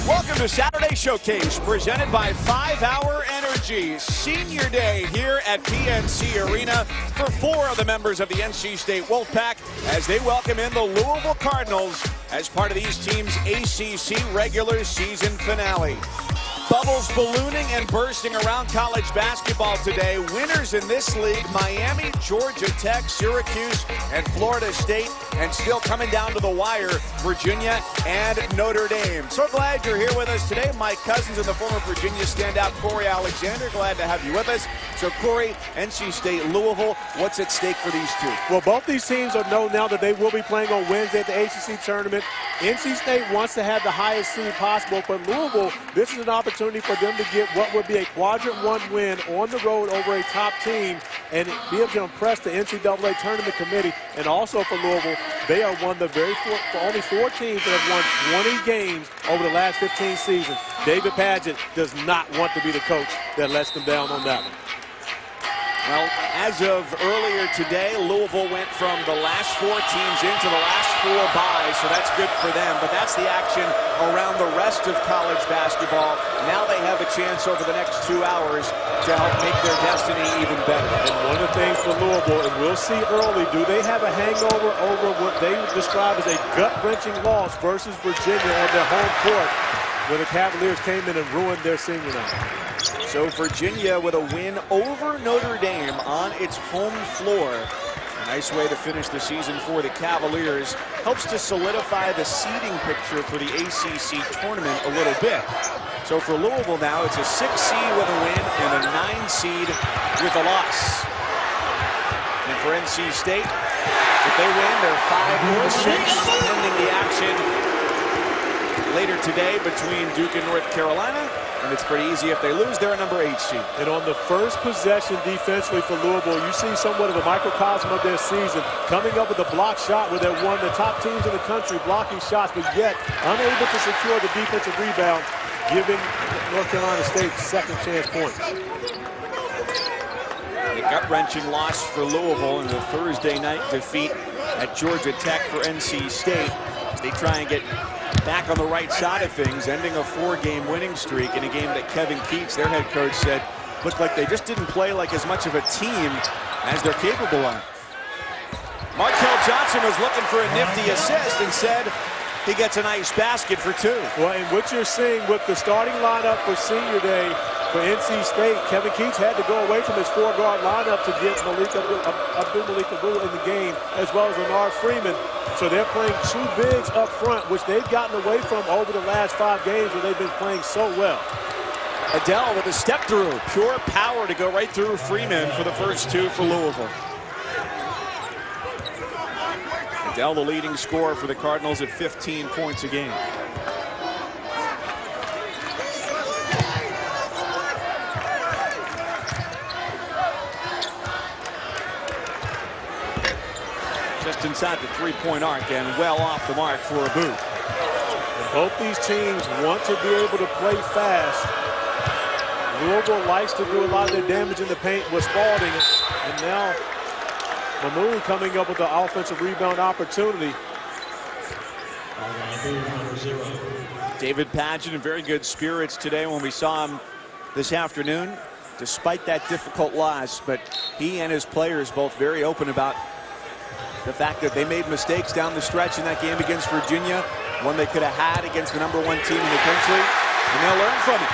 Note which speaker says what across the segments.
Speaker 1: Welcome to Saturday Showcase, presented by 5 Hour Energy. Senior Day here at PNC Arena for 4 of the members of the NC State Wolfpack as they welcome in the Louisville Cardinals as part of these teams' ACC regular season finale. Bubbles ballooning and bursting around college basketball today. Winners in this league, Miami, Georgia Tech, Syracuse, and Florida State. And still coming down to the wire, Virginia and Notre Dame. So glad you're here with us today. Mike Cousins and the former Virginia standout Corey Alexander. Glad to have you with us. So Corey, NC State, Louisville, what's at stake for these two?
Speaker 2: Well, both these teams are known now that they will be playing on Wednesday at the ACC tournament. NC State wants to have the highest seed possible, but Louisville, this is an opportunity for them to get what would be a quadrant 1 win on the road over a top team and be able to impress the NCAA tournament committee. And also for Louisville, they are one of the only 4 teams that have won 20 games over the last 15 seasons. David Padgett does not want to be the coach that lets them down on that one.
Speaker 1: Well, as of earlier today, Louisville went from the last 4 teams into the last 4 byes, so that's good for them. But that's the action around the rest of college basketball. Now they have a chance over the next 2 hours to help make their destiny even better.
Speaker 2: And one of the things for Louisville, and we'll see early, do they have a hangover over what they describe as a gut-wrenching loss versus Virginia at their home court, where the Cavaliers came in and ruined their senior night?
Speaker 1: So Virginia with a win over Notre Dame on its home floor. A nice way to finish the season for the Cavaliers. Helps to solidify the seeding picture for the ACC tournament a little bit. So for Louisville now, it's a 6 seed with a win and a 9 seed with a loss. And for NC State, if they win, they're 5 or 6, pending the action later today between Duke and North Carolina. And it's pretty easy. If they lose, they're a number 8 seed.
Speaker 2: And on the first possession defensively for Louisville, you see somewhat of a microcosm of their season, coming up with a block shot where they're one of the top teams in the country blocking shots, but yet unable to secure the defensive rebound, giving North Carolina State second chance points.
Speaker 1: A gut-wrenching loss for Louisville in the Thursday night defeat at Georgia Tech for NC State. They try and get back on the right side of things, ending a 4-game winning streak in a game that Kevin Keats, their head coach, said looked like they just didn't play like as much of a team as they're capable of. Markel Johnson was looking for a nifty assist and said he gets a nice basket for 2.
Speaker 2: Well, and what you're seeing with the starting lineup for Senior Day for NC State, Kevin Keats had to go away from his 4-guard lineup to get Abdul-Malik Abdul in the game, as well as Leonard Freeman. So they're playing 2 bigs up front, which they've gotten away from over the last 5 games where they've been playing so well.
Speaker 1: Adele with a step through, pure power to go right through Freeman for the first 2 for Louisville. Adele, the leading scorer for the Cardinals at 15 points a game. Just inside the 3-point arc and well off the mark for a boot.
Speaker 2: And both these teams want to be able to play fast. Louisville likes to do a lot of their damage in the paint with Spalding, and now Mahmoud coming up with the offensive rebound opportunity.
Speaker 1: David Padgett in very good spirits today when we saw him this afternoon, despite that difficult loss. But he and his players both very open about the fact that they made mistakes down the stretch in that game against Virginia, one they could have had against the number 1 team in the country, and they'll learn from it.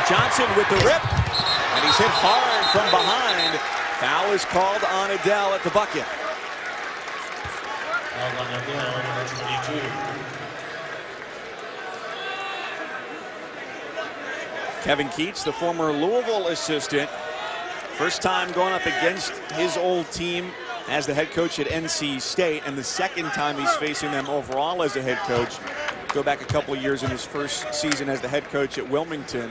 Speaker 1: Johnson with the rip, and he's hit hard from behind. Foul is called on Adele at the bucket. Kevin Keats, the former Louisville assistant, first time going up against his old team as the head coach at NC State, and the second time he's facing them overall as a head coach. Go back a couple of years in his first season as the head coach at Wilmington.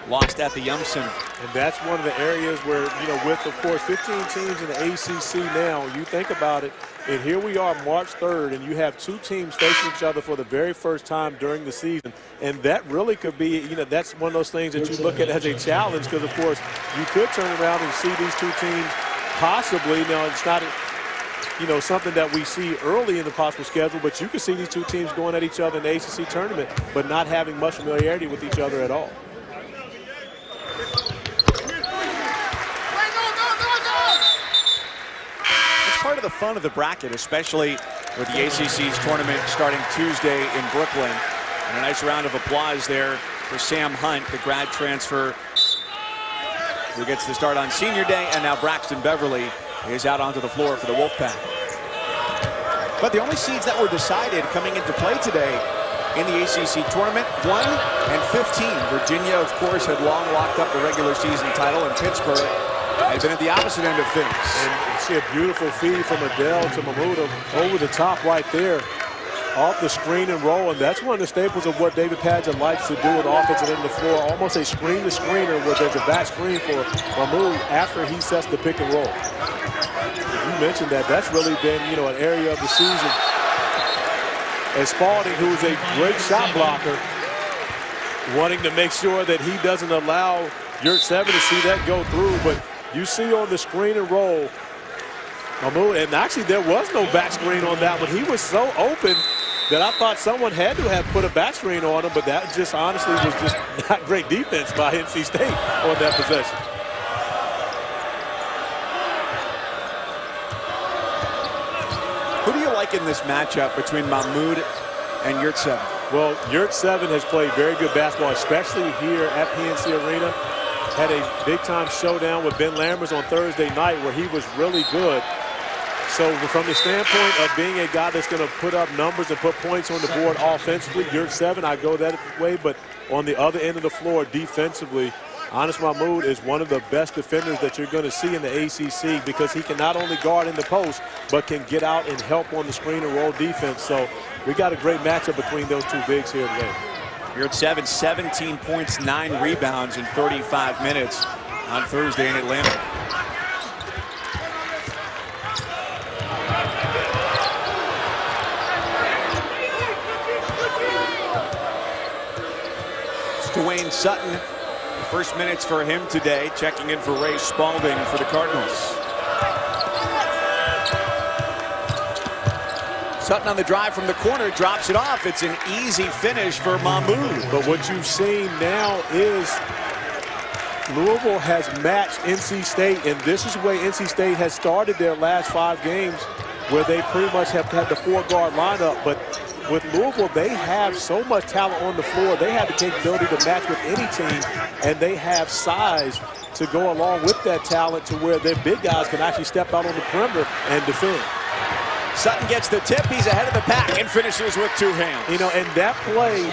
Speaker 1: Lost at the Yum Center.
Speaker 2: And that's one of the areas where, you know, with, of course, 15 teams in the ACC now, you think about it, and here we are March 3rd, and you have 2 teams facing each other for the very first time during the season. And that really could be, you know, that's one of those things that you look at as a challenge because, of course, you could turn around and see these 2 teams possibly, now it's not something that we see early in the possible schedule, but you can see these two teams going at each other in the ACC tournament, but not having much familiarity with each other at all.
Speaker 1: It's part of the fun of the bracket, especially with the ACC's tournament starting Tuesday in Brooklyn. And a nice round of applause there for Sam Hunt, the grad transfer who gets the start on senior day, and now Braxton Beverly is out onto the floor for the Wolfpack. But the only seeds that were decided coming into play today in the ACC tournament, 1 and 15. Virginia, of course, had long locked up the regular season title, and Pittsburgh had been at the opposite end of things.
Speaker 2: And you see a beautiful feed from Adele to Mahmoud over the top right there, off the screen and roll, and that's one of the staples of what David Padgett likes to do with offense and in the floor, almost a screen-to-screener where there's a back screen for Mahmoud after he sets the pick and roll. You mentioned that. That's really been, an area of the season. And Spalding, who is a great shot blocker, wanting to make sure that he doesn't allow Yurt 7 to see that go through, but you see on the screen and roll, Mahmoud, and actually there was no back screen on that one. He was so open that I thought someone had to have put a back screen on him, but that just honestly was just not great defense by NC State on that possession.
Speaker 1: Who do you like in this matchup between Mahmoud and Yurt 7?
Speaker 2: Well, Yurt 7 has played very good basketball, especially here at PNC Arena. Had a big-time showdown with Ben Lammers on Thursday night where he was really good. So from the standpoint of being a guy that's going to put up numbers and put points on the board offensively, Yurt 7, I go that way. But on the other end of the floor, defensively, Anas Mahmoud is one of the best defenders that you're going to see in the ACC because he can not only guard in the post, but can get out and help on the screen and roll defense. So we got a great matchup between those two bigs here today.
Speaker 1: Yurt 7, 17 points, 9 rebounds in 35 minutes on Thursday in Atlanta. It's Dwayne Sutton. The first minutes for him today, checking in for Ray Spalding for the Cardinals. Sutton on the drive from the corner, drops it off. It's an easy finish for Mahmoud.
Speaker 2: But what you've seen now is Louisville has matched NC State, and this is the way NC State has started their last 5 games, where they pretty much have had the 4-guard lineup. But with Louisville, they have so much talent on the floor. They have the capability to match with any team, and they have size to go along with that talent to where their big guys can actually step out on the perimeter and defend.
Speaker 1: Sutton gets the tip. He's ahead of the pack and finishes with 2 hands.
Speaker 2: And that play,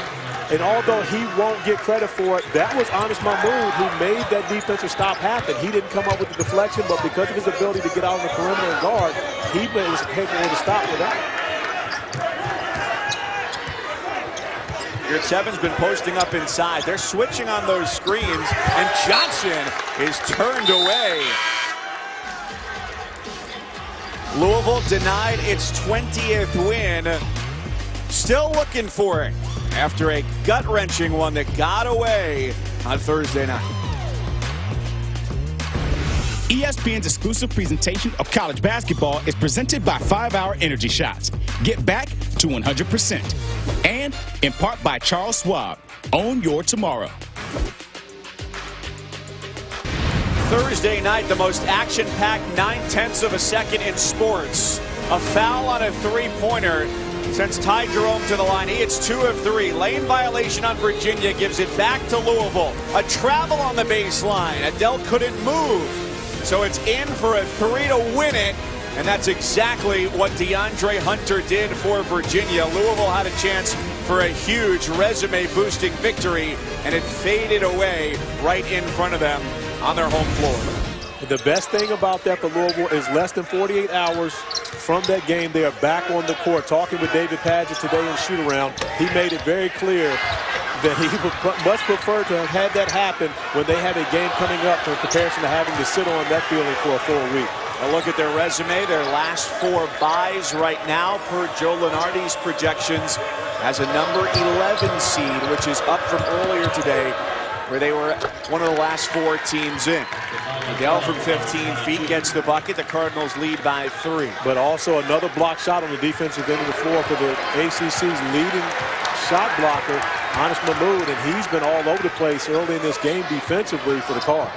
Speaker 2: and although he won't get credit for it, that was Anas Mahmoud who made that defensive stop happen. He didn't come up with the deflection, but because of his ability to get out on the perimeter and guard, he was capable of the stop for that.
Speaker 1: Yurt 7's been posting up inside. They're switching on those screens, and Johnson is turned away. Louisville denied its 20th win. Still looking for it after a gut-wrenching one that got away on Thursday night.
Speaker 3: ESPN's exclusive presentation of college basketball is presented by 5-Hour Energy Shots. Get back to 100%. And in part by Charles Schwab. Own your tomorrow.
Speaker 1: Thursday night, the most action-packed 9/10 of a second in sports. A foul on a three-pointer sends Ty Jerome to the line. He hits 2 of 3. Lane violation on Virginia gives it back to Louisville. A travel on the baseline. Adele couldn't move. So it's in for a 3 to win it. And that's exactly what DeAndre Hunter did for Virginia. Louisville had a chance for a huge resume-boosting victory, and it faded away right in front of them on their home floor.
Speaker 2: The best thing about that for Louisville is less than 48 hours from that game, they are back on the court. Talking with David Padgett today in shoot-around, he made it very clear that he would much prefer to have had that happen when they have a game coming up in comparison to having to sit on that feeling for a full week.
Speaker 1: A look at their resume, their last 4 byes right now per Joe Lunardi's projections as a number 11 seed, which is up from earlier today where they were one of the last 4 teams in. Miguel from 15 feet gets the bucket. The Cardinals lead by 3.
Speaker 2: But also another block shot on the defensive end of the floor for the ACC's leading shot blocker, Anis Mahmoud, and he's been all over the place early in this game defensively for the Cards.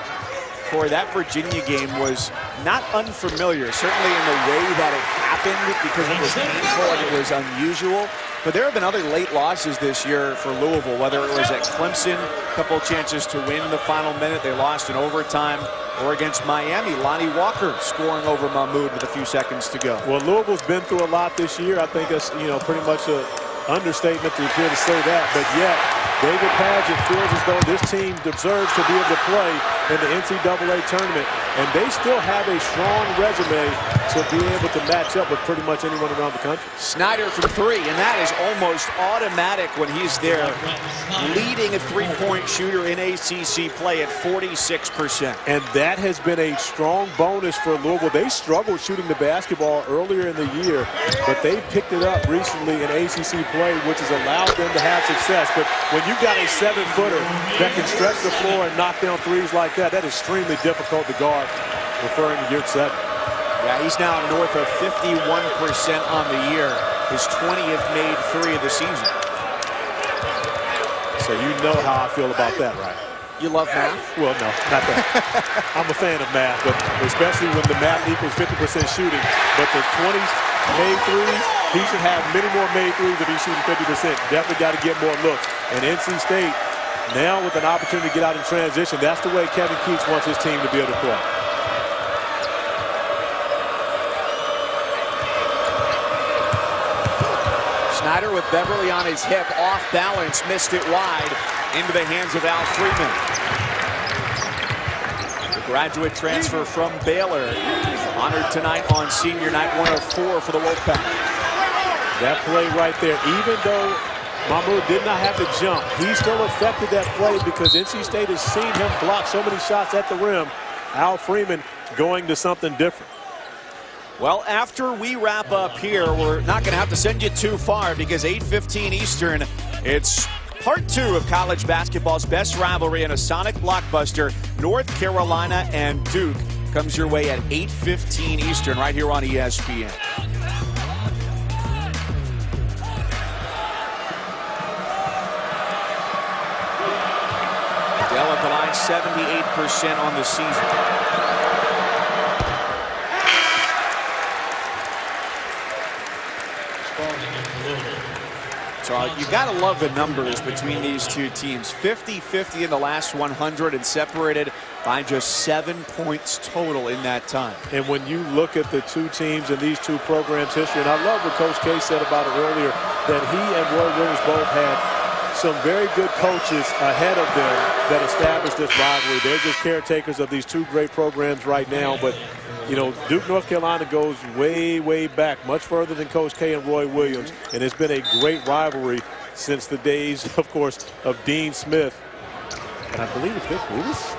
Speaker 1: Corey, that Virginia game was not unfamiliar, certainly in the way that it happened, because it was painful and it was unusual. But there have been other late losses this year for Louisville, whether it was at Clemson, a couple of chances to win in the final minute, they lost in overtime, or against Miami, Lonnie Walker scoring over Mahmoud with a few seconds to go.
Speaker 2: Well, Louisville's been through a lot this year. I think that's, pretty much an understatement to appear to say that, but yet David Padgett feels as though this team deserves to be able to play in the NCAA tournament, and they still have a strong resume to be able to match up with pretty much anyone around the country.
Speaker 1: Snyder from 3, and that is almost automatic when he's there, leading a three-point shooter in ACC play at 46%.
Speaker 2: And that has been a strong bonus for Louisville. They struggled shooting the basketball earlier in the year, but they picked it up recently in ACC play, which has allowed them to have success. But when you've got a 7-footer that can stretch the floor and knock down threes like that, that is extremely difficult to guard, referring to year 7.
Speaker 1: Yeah, he's now north of 51% on the year. His 20th made 3 of the season.
Speaker 2: So you know how I feel about that, right?
Speaker 1: You love math?
Speaker 2: Well, no, not that. I'm a fan of math, but especially when the math equals 50% shooting. But the 20s made threes, he should have many more made threes if he's shooting 50%. Definitely got to get more looks. And NC State, now with an opportunity to get out in transition, that's the way Kevin Keats wants his team to be able to play.
Speaker 1: Snyder with Beverly on his hip, off balance, missed it wide into the hands of Al Freeman. The graduate transfer from Baylor, honored tonight on senior night, 1 of 4 for the Wolfpack.
Speaker 2: That play right there, even though Mahmoud did not have to jump, he still affected that play because NC State has seen him block so many shots at the rim. Al Freeman going to something different.
Speaker 1: Well, after we wrap up here, we're not going to have to send you too far because 8:15 Eastern, it's part 2 of college basketball's best rivalry in a sonic blockbuster. North Carolina and Duke comes your way at 8:15 Eastern right here on ESPN. Dell at the line, 78% on the season. So you got to love the numbers between these two teams. 50-50 in the last 100 and separated by just 7 points total in that time.
Speaker 2: And when you look at the two teams and these two programs' history, and I love what Coach K said about it earlier, that he and Roy Williams both had some very good coaches ahead of them that established this rivalry. They're just caretakers of these two great programs right now. But, you know, Duke, North Carolina goes way, way back, much further than Coach K and Roy Williams. And it's been a great rivalry since the days, of course, of Dean Smith. And I believe it's Vic Lewis.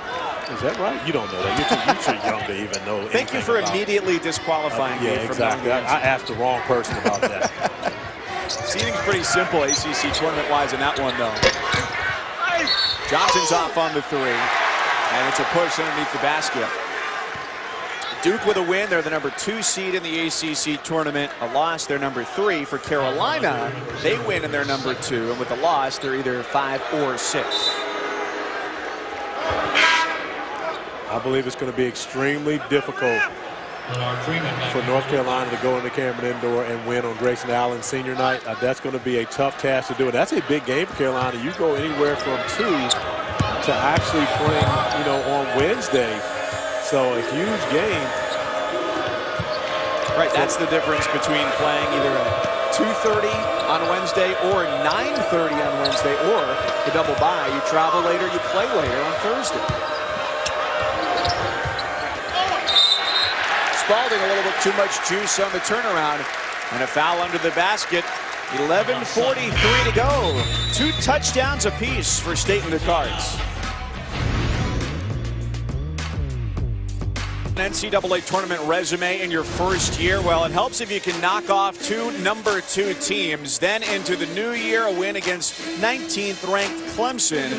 Speaker 2: Is that right? You don't know that. You're too young to even know.
Speaker 1: Thank you for immediately disqualifying me.
Speaker 2: Yeah, exactly. I asked the wrong person about that.
Speaker 1: Seeding's pretty simple ACC tournament-wise in that one, though. Johnson's off on the 3, and it's a push underneath the basket. Duke with a win. They're the number 2 seed in the ACC tournament. A loss, they're number 3. For Carolina, they win and they're number 2. And with a loss, they're either 5 or 6.
Speaker 2: I believe it's going to be extremely difficult for North Carolina to go into Cameron Indoor and win on Grayson Allen senior night. That's going to be a tough task to do. And that's a big game for Carolina. You go anywhere from 2 to actually playing, you know, on Wednesday. So a huge game.
Speaker 1: Right, that's the difference between playing either at 2:30 on Wednesday or 9:30 on Wednesday, or the double bye. You travel later, you play later on Thursday. Spalding a little bit too much juice on the turnaround, and a foul under the basket. 11:43 to go. 2 touchdowns apiece for State and the Cards. an NCAA tournament resume in your first year? Well, it helps if you can knock off 2 number-2 teams. Then into the new year, a win against 19th ranked Clemson,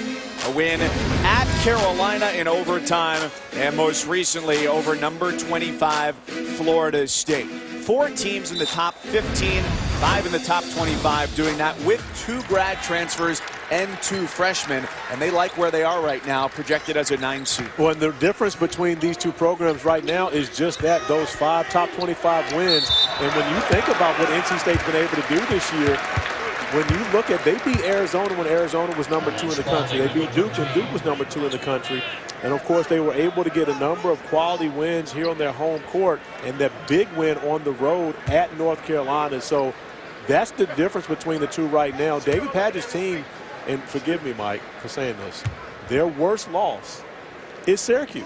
Speaker 1: a win at Carolina in overtime, and most recently over number 25 Florida State. 4 teams in the top 15, 5 in the top 25, doing that with 2 grad transfers and 2 freshmen, and they like where they are right now, projected as a 9 seed.
Speaker 2: Well, and the difference between these 2 programs right now is just that, those 5 top 25 wins. And when you think about what NC State's been able to do this year, when you look at, they beat Arizona when Arizona was number 2 in the country. They beat Duke when Duke was number 2 in the country. And, of course, they were able to get a number of quality wins here on their home court and that big win on the road at North Carolina. So that's the difference between the 2 right now. David Padgett's team, and forgive me, Mike, for saying this, their worst loss is Syracuse.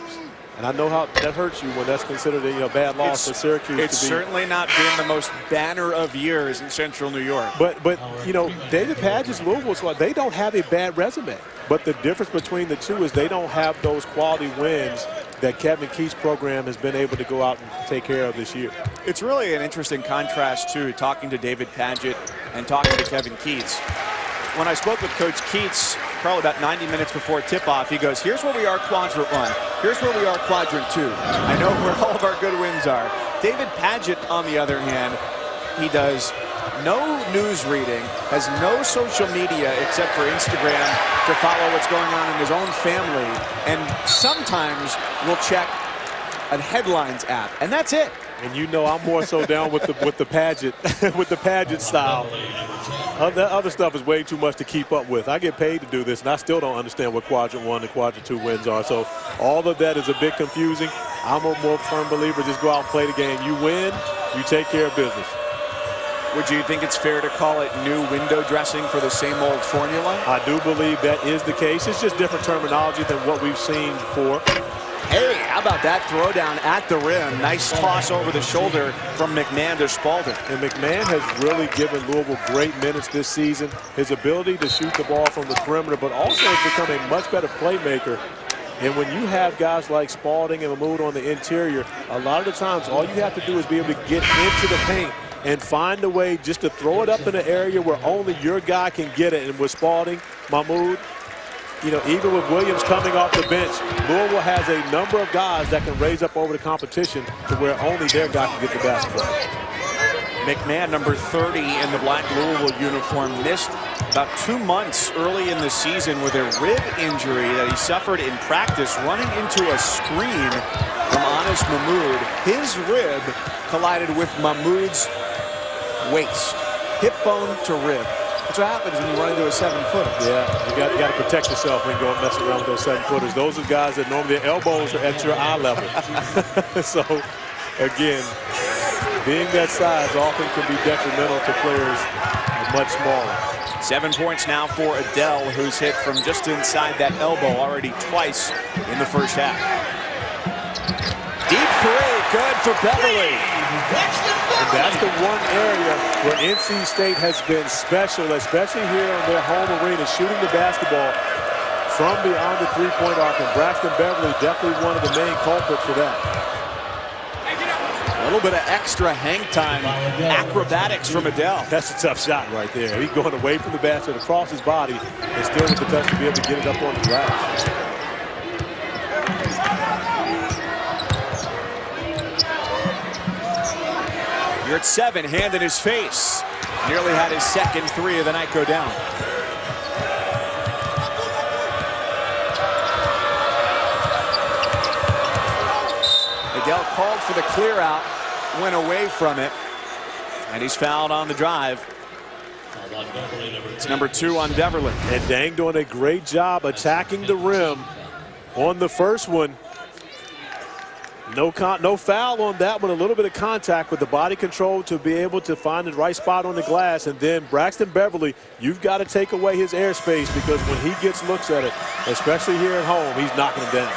Speaker 2: And I know how that hurts you when that's considered a bad loss for Syracuse.
Speaker 1: It's certainly not been the most banner of years in Central New York.
Speaker 2: But David Padgett's Louisville squad, they don't have a bad resume. But the difference between the 2 is they don't have those quality wins that Kevin Keith's program has been able to go out and take care of this year.
Speaker 1: It's really an interesting contrast, too, talking to David Padgett and talking to Kevin Keats. When I spoke with Coach Keats, probably about 90 minutes before tip-off, he goes, here's where we are quadrant 1. Here's where we are quadrant 2. I know where all of our good wins are. David Padgett, on the other hand, he does no news reading, has no social media except for Instagram to follow what's going on in his own family, and sometimes will check a headlines app, and that's it.
Speaker 2: And you know I'm more so down with the Padgett with the Padgett style. That other stuff is way too much to keep up with. I get paid to do this, and I still don't understand what quadrant 1 and quadrant 2 wins are. So all of that is a bit confusing. I'm a more firm believer, just go out and play the game. You win, you take care of business.
Speaker 1: Would you think it's fair to call it new window dressing for the same old formula?
Speaker 2: I do believe that is the case. It's just different terminology than what we've seen before.
Speaker 1: Hey, how about that throwdown at the rim? Nice toss over the shoulder from McMahon to Spalding.
Speaker 2: And McMahon has really given Louisville great minutes this season. His ability to shoot the ball from the perimeter, but also has become a much better playmaker. And when you have guys like Spalding and Mahmoud on the interior, a lot of the times all you have to do is be able to get into the paint and find a way just to throw it up in an area where only your guy can get it. And with Spalding, Mahmoud, even with Williams coming off the bench, Louisville has a number of guys that can raise up over the competition to where only their guy can get the basketball.
Speaker 1: McMahon, number 30 in the black Louisville uniform, missed about 2 months early in the season with a rib injury that he suffered in practice running into a screen from Anas Mahmoud. His rib collided with Mahmoud's waist, hip bone to rib. That's what happens when you run into a 7-footer.
Speaker 2: Yeah, you got to protect yourself when you go and mess around with those 7-footers. Those are guys that normally their elbows are at your eye level. So, again, being that size often can be detrimental to players much smaller.
Speaker 1: 7 points now for Adele, who's hit from just inside that elbow already twice in the first half. Deep 3, good for Beverly.
Speaker 2: And that's the one area where NC State has been special, especially here in their home arena, shooting the basketball from beyond the 3-point arc. And Braxton Beverly definitely one of the main culprits for that.
Speaker 1: A little bit of extra hang time, acrobatics from Adele.
Speaker 2: That's a tough shot right there. He's going away from the basket across his body and still with the touch to be able to get it up on the glass.
Speaker 1: You're at 7, hand in his face. Nearly had his second 3 of the night go down. Adele called for the clear out, went away from it, and he's fouled on the drive. It's number 2 on Beverly.
Speaker 2: And Dang doing a great job attacking the rim on the first one. No foul on that one. A little bit of contact with the body control to be able to find the right spot on the glass. And then Braxton Beverly, you've got to take away his airspace, because when he gets looks at it, especially here at home, he's knocking him down.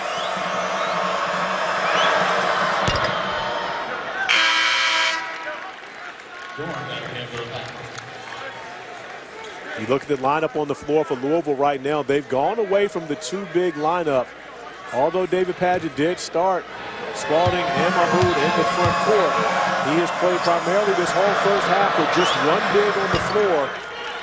Speaker 2: You look at the lineup on the floor for Louisville right now. They've gone away from the 2 big lineup. Although David Padgett did start Spalding and Mahmoud in the front court. He has played primarily this whole first half with just one big on the floor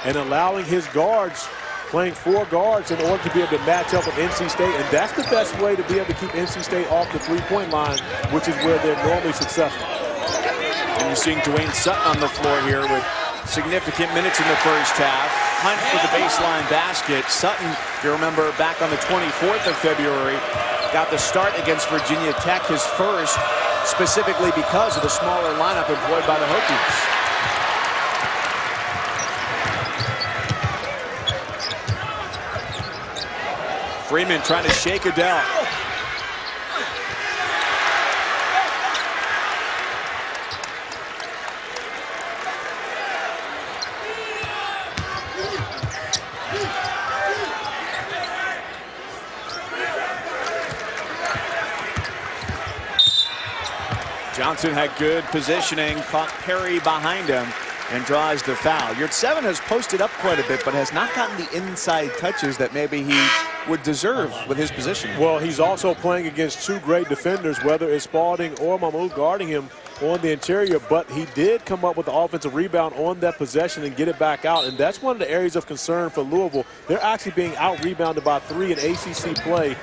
Speaker 2: and allowing his guards, playing 4 guards in order to be able to match up with NC State. And that's the best way to be able to keep NC State off the three-point line, which is where they're normally successful.
Speaker 1: And you're seeing Dwayne Sutton on the floor here with significant minutes in the first half. Hunt for the baseline basket. Sutton, you remember, back on the 24th of February, got the start against Virginia Tech, his first, specifically because of the smaller lineup employed by the Hokies. Freeman trying to shake Adele. Johnson had good positioning, caught Perry behind him, and draws the foul. Yurtseven has posted up quite a bit, but has not gotten the inside touches that maybe he would deserve with his position.
Speaker 2: Well, he's also playing against 2 great defenders, whether it's Spalding or Mahmoud guarding him on the interior, but he did come up with the offensive rebound on that possession and get it back out, and that's one of the areas of concern for Louisville. They're actually being out-rebounded by 3 in ACC play,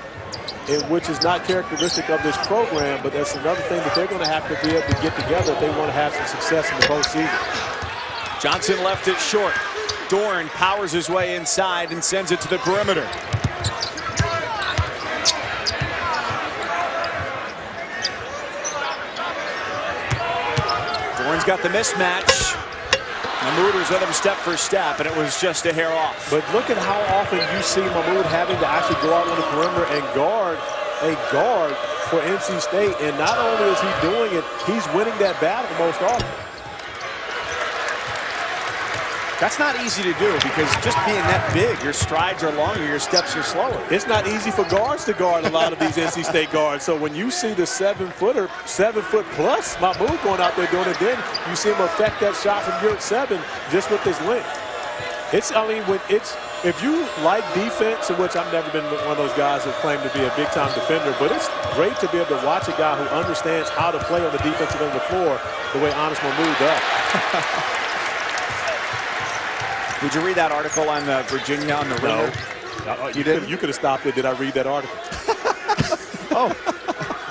Speaker 2: which is not characteristic of this program, but that's another thing that they're going to have to be able to get together if they want to have some success in the postseason.
Speaker 1: Johnson left it short. Dorn powers his way inside and sends it to the perimeter. Dorn's got the mismatch. Mahmoud was let him step for step, and it was just a hair off.
Speaker 2: But look at how often you see Mahmoud having to actually go out on the perimeter and guard a guard for NC State. And not only is he doing it, he's winning that battle most often.
Speaker 1: That's not easy to do because just being that big, your strides are longer, your steps are slower.
Speaker 2: It's not easy for guards to guard a lot of these NC State guards. So when you see the 7-footer, 7-foot plus Mahmoud going out there doing it, then you see him affect that shot from Yurtseven just with his length. If you like defense, in which I've never been one of those guys that claim to be a big-time defender, but it's great to be able to watch a guy who understands how to play on the defensive end of the floor the way Honest Mahmoud does.
Speaker 1: Did you read that article on Virginia on the ringer?
Speaker 2: No. You didn't? You could have stopped it. Did I read that article?
Speaker 1: Oh,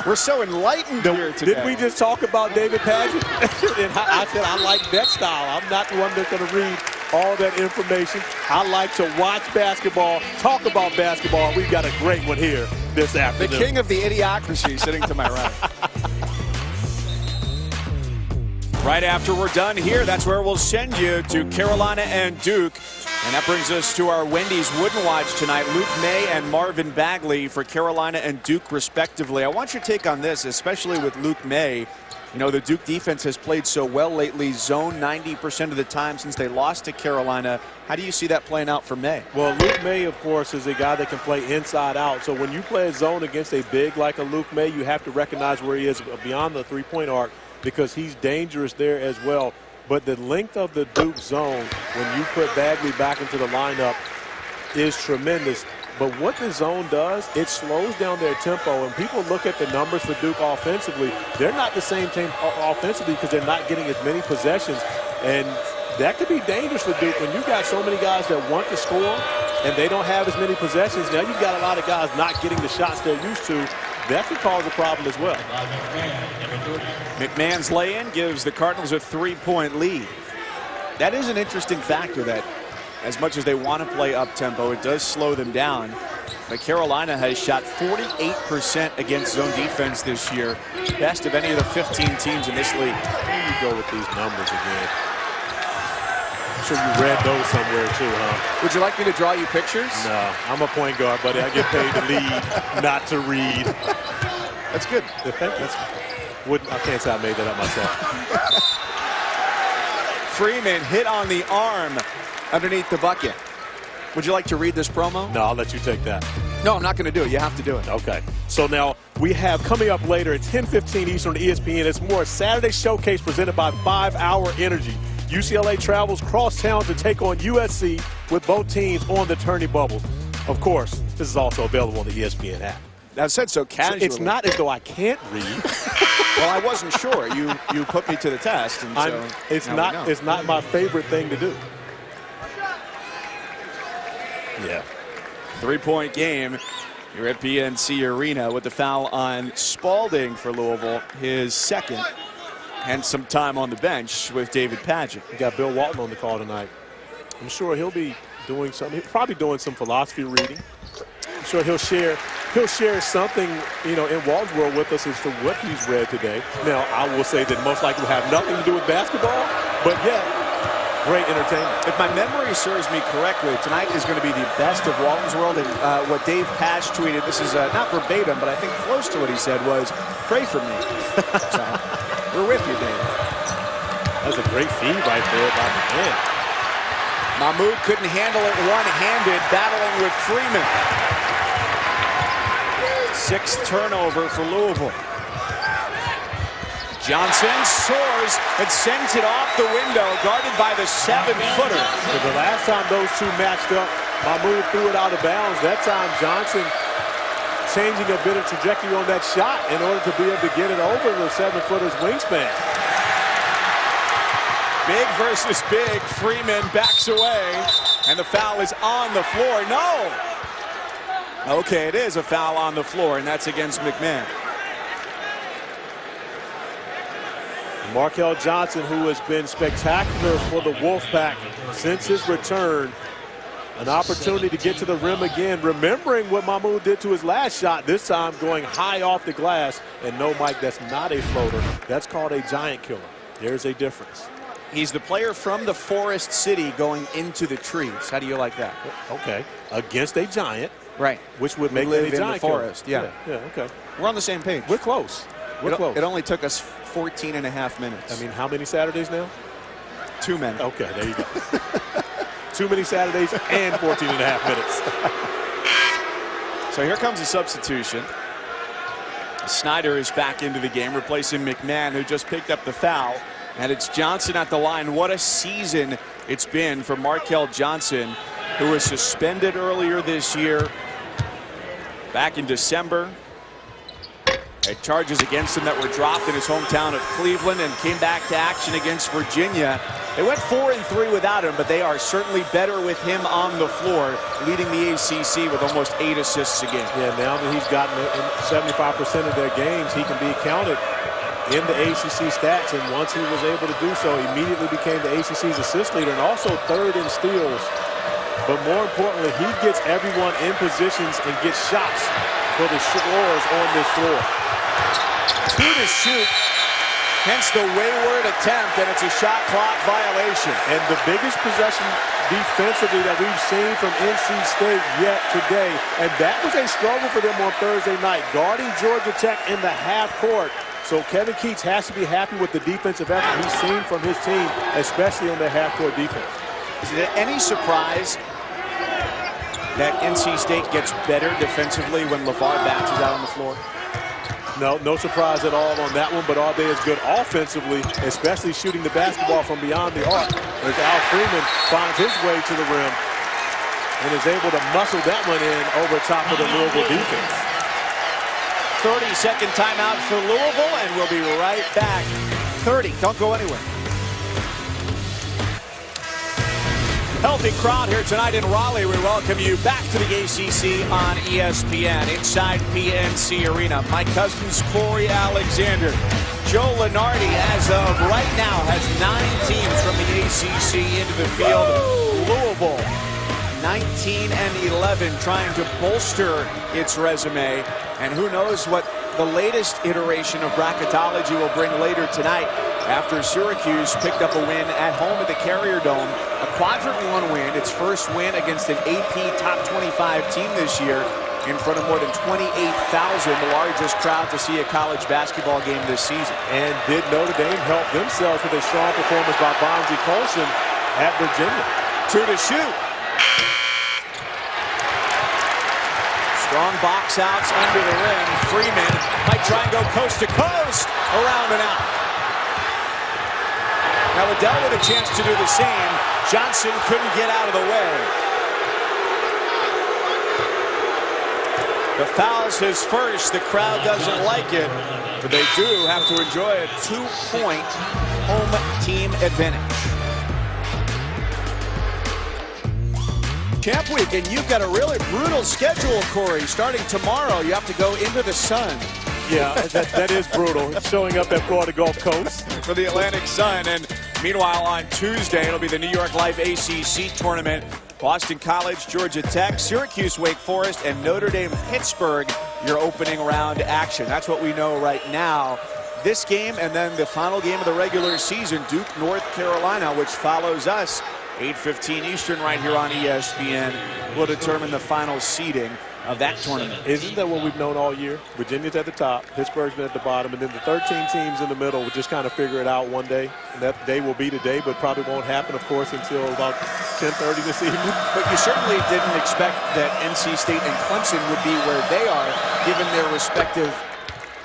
Speaker 1: we're so enlightened here today.
Speaker 2: Didn't we just talk about David Padgett? And I said I like that style. I'm not the one that's going to read all that information. I like to watch basketball, talk about basketball. We've got a great one here this afternoon.
Speaker 1: The king of the idiocracy sitting to my right. Right after we're done here, that's where we'll send you to Carolina and Duke. And that brings us to our Wendy's Wooden Watch tonight. Luke May and Marvin Bagley for Carolina and Duke, respectively. I want your take on this, especially with Luke May. You know, the Duke defense has played so well lately, zone 90% of the time since they lost to Carolina. How do you see that playing out for May?
Speaker 2: Well, Luke May, of course, is a guy that can play inside out. So when you play a zone against a big like a Luke May, you have to recognize where he is beyond the three-point arc, because he's dangerous there as well. But the length of the Duke zone, when you put Bagley back into the lineup, is tremendous. But what the zone does, it slows down their tempo. And people look at the numbers for Duke offensively. They're not the same team offensively because they're not getting as many possessions. And that could be dangerous for Duke when you've got so many guys that want to score and they don't have as many possessions. Now you've got a lot of guys not getting the shots they're used to. That could cause a problem as well.
Speaker 1: McMahon's lay-in gives the Cardinals a 3-point lead. That is an interesting factor, that as much as they want to play up-tempo, it does slow them down. But Carolina has shot 48% against zone defense this year, best of any of the 15 teams in this league.
Speaker 2: Here you go with these numbers again. I'm sure you read those somewhere too, huh?
Speaker 1: Would you like me to draw you pictures?
Speaker 2: No, I'm a point guard, buddy. I get paid to lead, not to read.
Speaker 1: That's good.
Speaker 2: Yeah, thank you. I can't say I made that up myself.
Speaker 1: Freeman hit on the arm underneath the bucket. Would you like to read this promo?
Speaker 2: No, I'll let you take that.
Speaker 1: No, I'm not going to do it. You have to do it.
Speaker 2: Okay. So now we have coming up later at 10:15 Eastern on ESPN. It's more a Saturday showcase presented by 5 Hour Energy. UCLA travels cross town to take on USC with both teams on the tourney bubble. Of course, this is also available on the ESPN app.
Speaker 1: I said so casually.
Speaker 2: It's not as though I can't read.
Speaker 1: Well, I wasn't sure. You put me to the test, and so
Speaker 2: it's not my favorite thing to do. Yeah.
Speaker 1: 3-point game. You're at PNC Arena with the foul on Spalding for Louisville, his second, and some time on the bench with David Padgett.
Speaker 2: We got Bill Walton on the call tonight. I'm sure he'll be doing something. He'll probably doing some philosophy reading. I'm sure he'll share something, in Walton's world with us as to what he's read today. Now, I will say that most likely will have nothing to do with basketball, but yeah, great entertainment.
Speaker 1: If my memory serves me correctly, tonight is going to be the best of Walton's world. And what Dave Pash tweeted, this is not verbatim, but I think close to what he said was, pray for me. So, we're with you, Dave.
Speaker 2: That's a great feed right there by the man.
Speaker 1: Mahmoud couldn't handle it one-handed, battling with Freeman. Sixth turnover for Louisville. Johnson soars and sends it off the window, guarded by the 7-footer.
Speaker 2: But the last time those two matched up, Mahmoud threw it out of bounds. That time Johnson changing a bit of trajectory on that shot in order to be able to get it over the 7-footer's wingspan.
Speaker 1: Big versus big. Freeman backs away, and the foul is on the floor. No! Okay, it is a foul on the floor, and that's against McMahon.
Speaker 2: Markel Johnson, who has been spectacular for the Wolfpack since his return. An opportunity to get to the rim again, remembering what Mahmoud did to his last shot, this time going high off the glass. And no, Mike, that's not a floater. That's called a giant killer. There's a difference.
Speaker 1: He's the player from the Forest City going into the trees. How do you like that?
Speaker 2: Okay. Against a giant.
Speaker 1: Right.
Speaker 2: Which would make
Speaker 1: live
Speaker 2: it a giant
Speaker 1: in the forest.
Speaker 2: Yeah, okay.
Speaker 1: We're on the same page.
Speaker 2: We're close. We're close.
Speaker 1: It only took us 14 and a half minutes.
Speaker 2: I mean, how many Saturdays now?
Speaker 1: Too many.
Speaker 2: Okay, there you go. Too many Saturdays and 14 and a half minutes.
Speaker 1: So here comes a substitution. Snyder is back into the game, replacing McMahon, who just picked up the foul. And it's Johnson at the line. What a season it's been for Markel Johnson, who was suspended earlier this year. Back in December. Charges against him that were dropped in his hometown of Cleveland, and came back to action against Virginia. They went 4-3 without him, but they are certainly better with him on the floor, leading the ACC with almost 8 assists a game.
Speaker 2: Yeah, now that he's gotten 75% of their games, he can be counted in the ACC stats, and once he was able to do so, immediately became the ACC's assist leader and also third in steals. But more importantly, he gets everyone in positions and gets shots for the scorers on this floor.
Speaker 1: 2 to shoot, hence the wayward attempt, and it's a shot clock violation.
Speaker 2: And the biggest possession defensively that we've seen from NC State yet today, and that was a struggle for them on Thursday night, guarding Georgia Tech in the half court. So Kevin Keats has to be happy with the defensive effort he's seen from his team, especially on their half-court defense.
Speaker 1: Is it any surprise that NC State gets better defensively when LeVar Batts is out on the floor?
Speaker 2: No surprise at all on that one, but are they as good offensively, especially shooting the basketball from beyond the arc, as Al Freeman finds his way to the rim and is able to muscle that one in over top of the Louisville defense.
Speaker 1: 30-second timeout for Louisville, and we'll be right back. 30, don't go anywhere. Healthy crowd here tonight in Raleigh. We welcome you back to the ACC on ESPN inside PNC Arena. Mike Cousins, Corey Alexander, Joe Lenardi, as of right now, has 9 teams from the ACC into the field. Louisville, 19-11, trying to bolster its resume. And who knows what the latest iteration of bracketology will bring later tonight, after Syracuse picked up a win at home at the Carrier Dome. A quadrant 1 win, its first win against an AP top 25 team this year, in front of more than 28,000, the largest crowd to see a college basketball game this season.
Speaker 2: And did Notre Dame help themselves with a strong performance by Bonzi Colson at Virginia?
Speaker 1: 2 to shoot. Strong box outs under the rim. Freeman might try and go coast to coast, around and out. Now Liddell with a chance to do the same. Johnson couldn't get out of the way. The foul's his first. The crowd doesn't like it, but they do have to enjoy a 2-point home team advantage. Champ week, and you've got a really brutal schedule, Corey. Starting tomorrow, you have to go into the sun.
Speaker 2: Yeah, that is brutal. Showing up at Florida Gulf Coast
Speaker 1: for the Atlantic Sun. And meanwhile, on Tuesday, it'll be the New York Life ACC tournament. Boston College, Georgia Tech, Syracuse, Wake Forest, and Notre Dame, Pittsburgh, your opening round action. That's what we know right now. This game and then the final game of the regular season, Duke, North Carolina, which follows us, 8:15 Eastern right here on ESPN, will determine the final seeding of that tournament.
Speaker 2: Isn't that what we've known all year? Virginia's at the top, Pittsburgh's been at the bottom, and then the 13 teams in the middle will just kind of figure it out one day. And that day will be today, but probably won't happen, of course, until about 10:30 this evening.
Speaker 1: But you certainly didn't expect that NC State and Clemson would be where they are, given their respective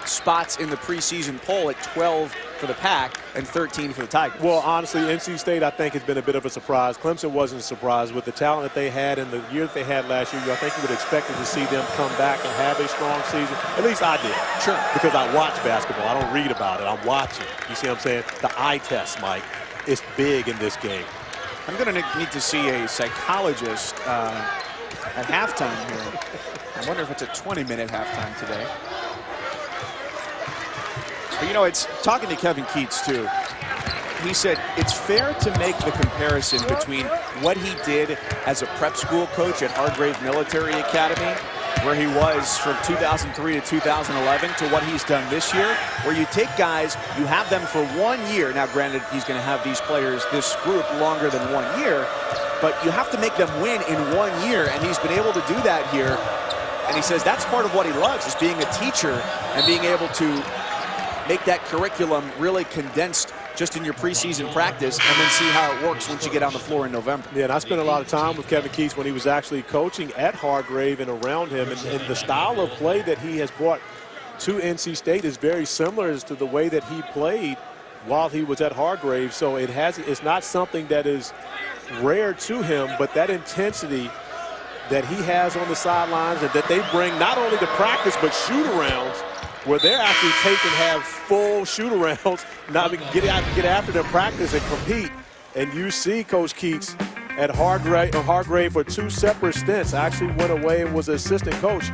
Speaker 1: spots in the preseason poll at 12 for the Pack and 13 for the Tigers.
Speaker 2: Well, honestly, NC State, I think, has been a bit of a surprise. Clemson wasn't a surprise. With the talent that they had and the year that they had last year, I think you would expect to see them come back and have a strong season. At least I did.
Speaker 1: Sure.
Speaker 2: Because I watch basketball. I don't read about it. I'm watching. You see what I'm saying? The eye test, Mike, is big in this game.
Speaker 1: I'm going to need to see a psychologist at halftime here. I wonder if it's a 20-minute halftime today. But, you know, it's talking to Kevin Keats, too. He said it's fair to make the comparison between what he did as a prep school coach at Hargrave Military Academy, where he was from 2003 to 2011, to what he's done this year, where you take guys, you have them for 1 year. Now, granted, he's going to have these players, this group, longer than 1 year, but you have to make them win in 1 year, and he's been able to do that here. And he says that's part of what he loves, is being a teacher and being able to make that curriculum really condensed just in your preseason practice, and then see how it works once you get on the floor in November.
Speaker 2: Yeah, and I spent a lot of time with Kevin Keats when he was actually coaching at Hargrave and around him, and the style of play that he has brought to NC State is very similar as to the way that he played while he was at Hargrave. So it's not something that is rare to him, but that intensity that he has on the sidelines and that they bring not only to practice but shoot-arounds, where they're actually have full shoot-arounds, now we can get after them, practice and compete. And you see Coach Keats at Hargrave for 2 separate stints. Actually went away and was an assistant coach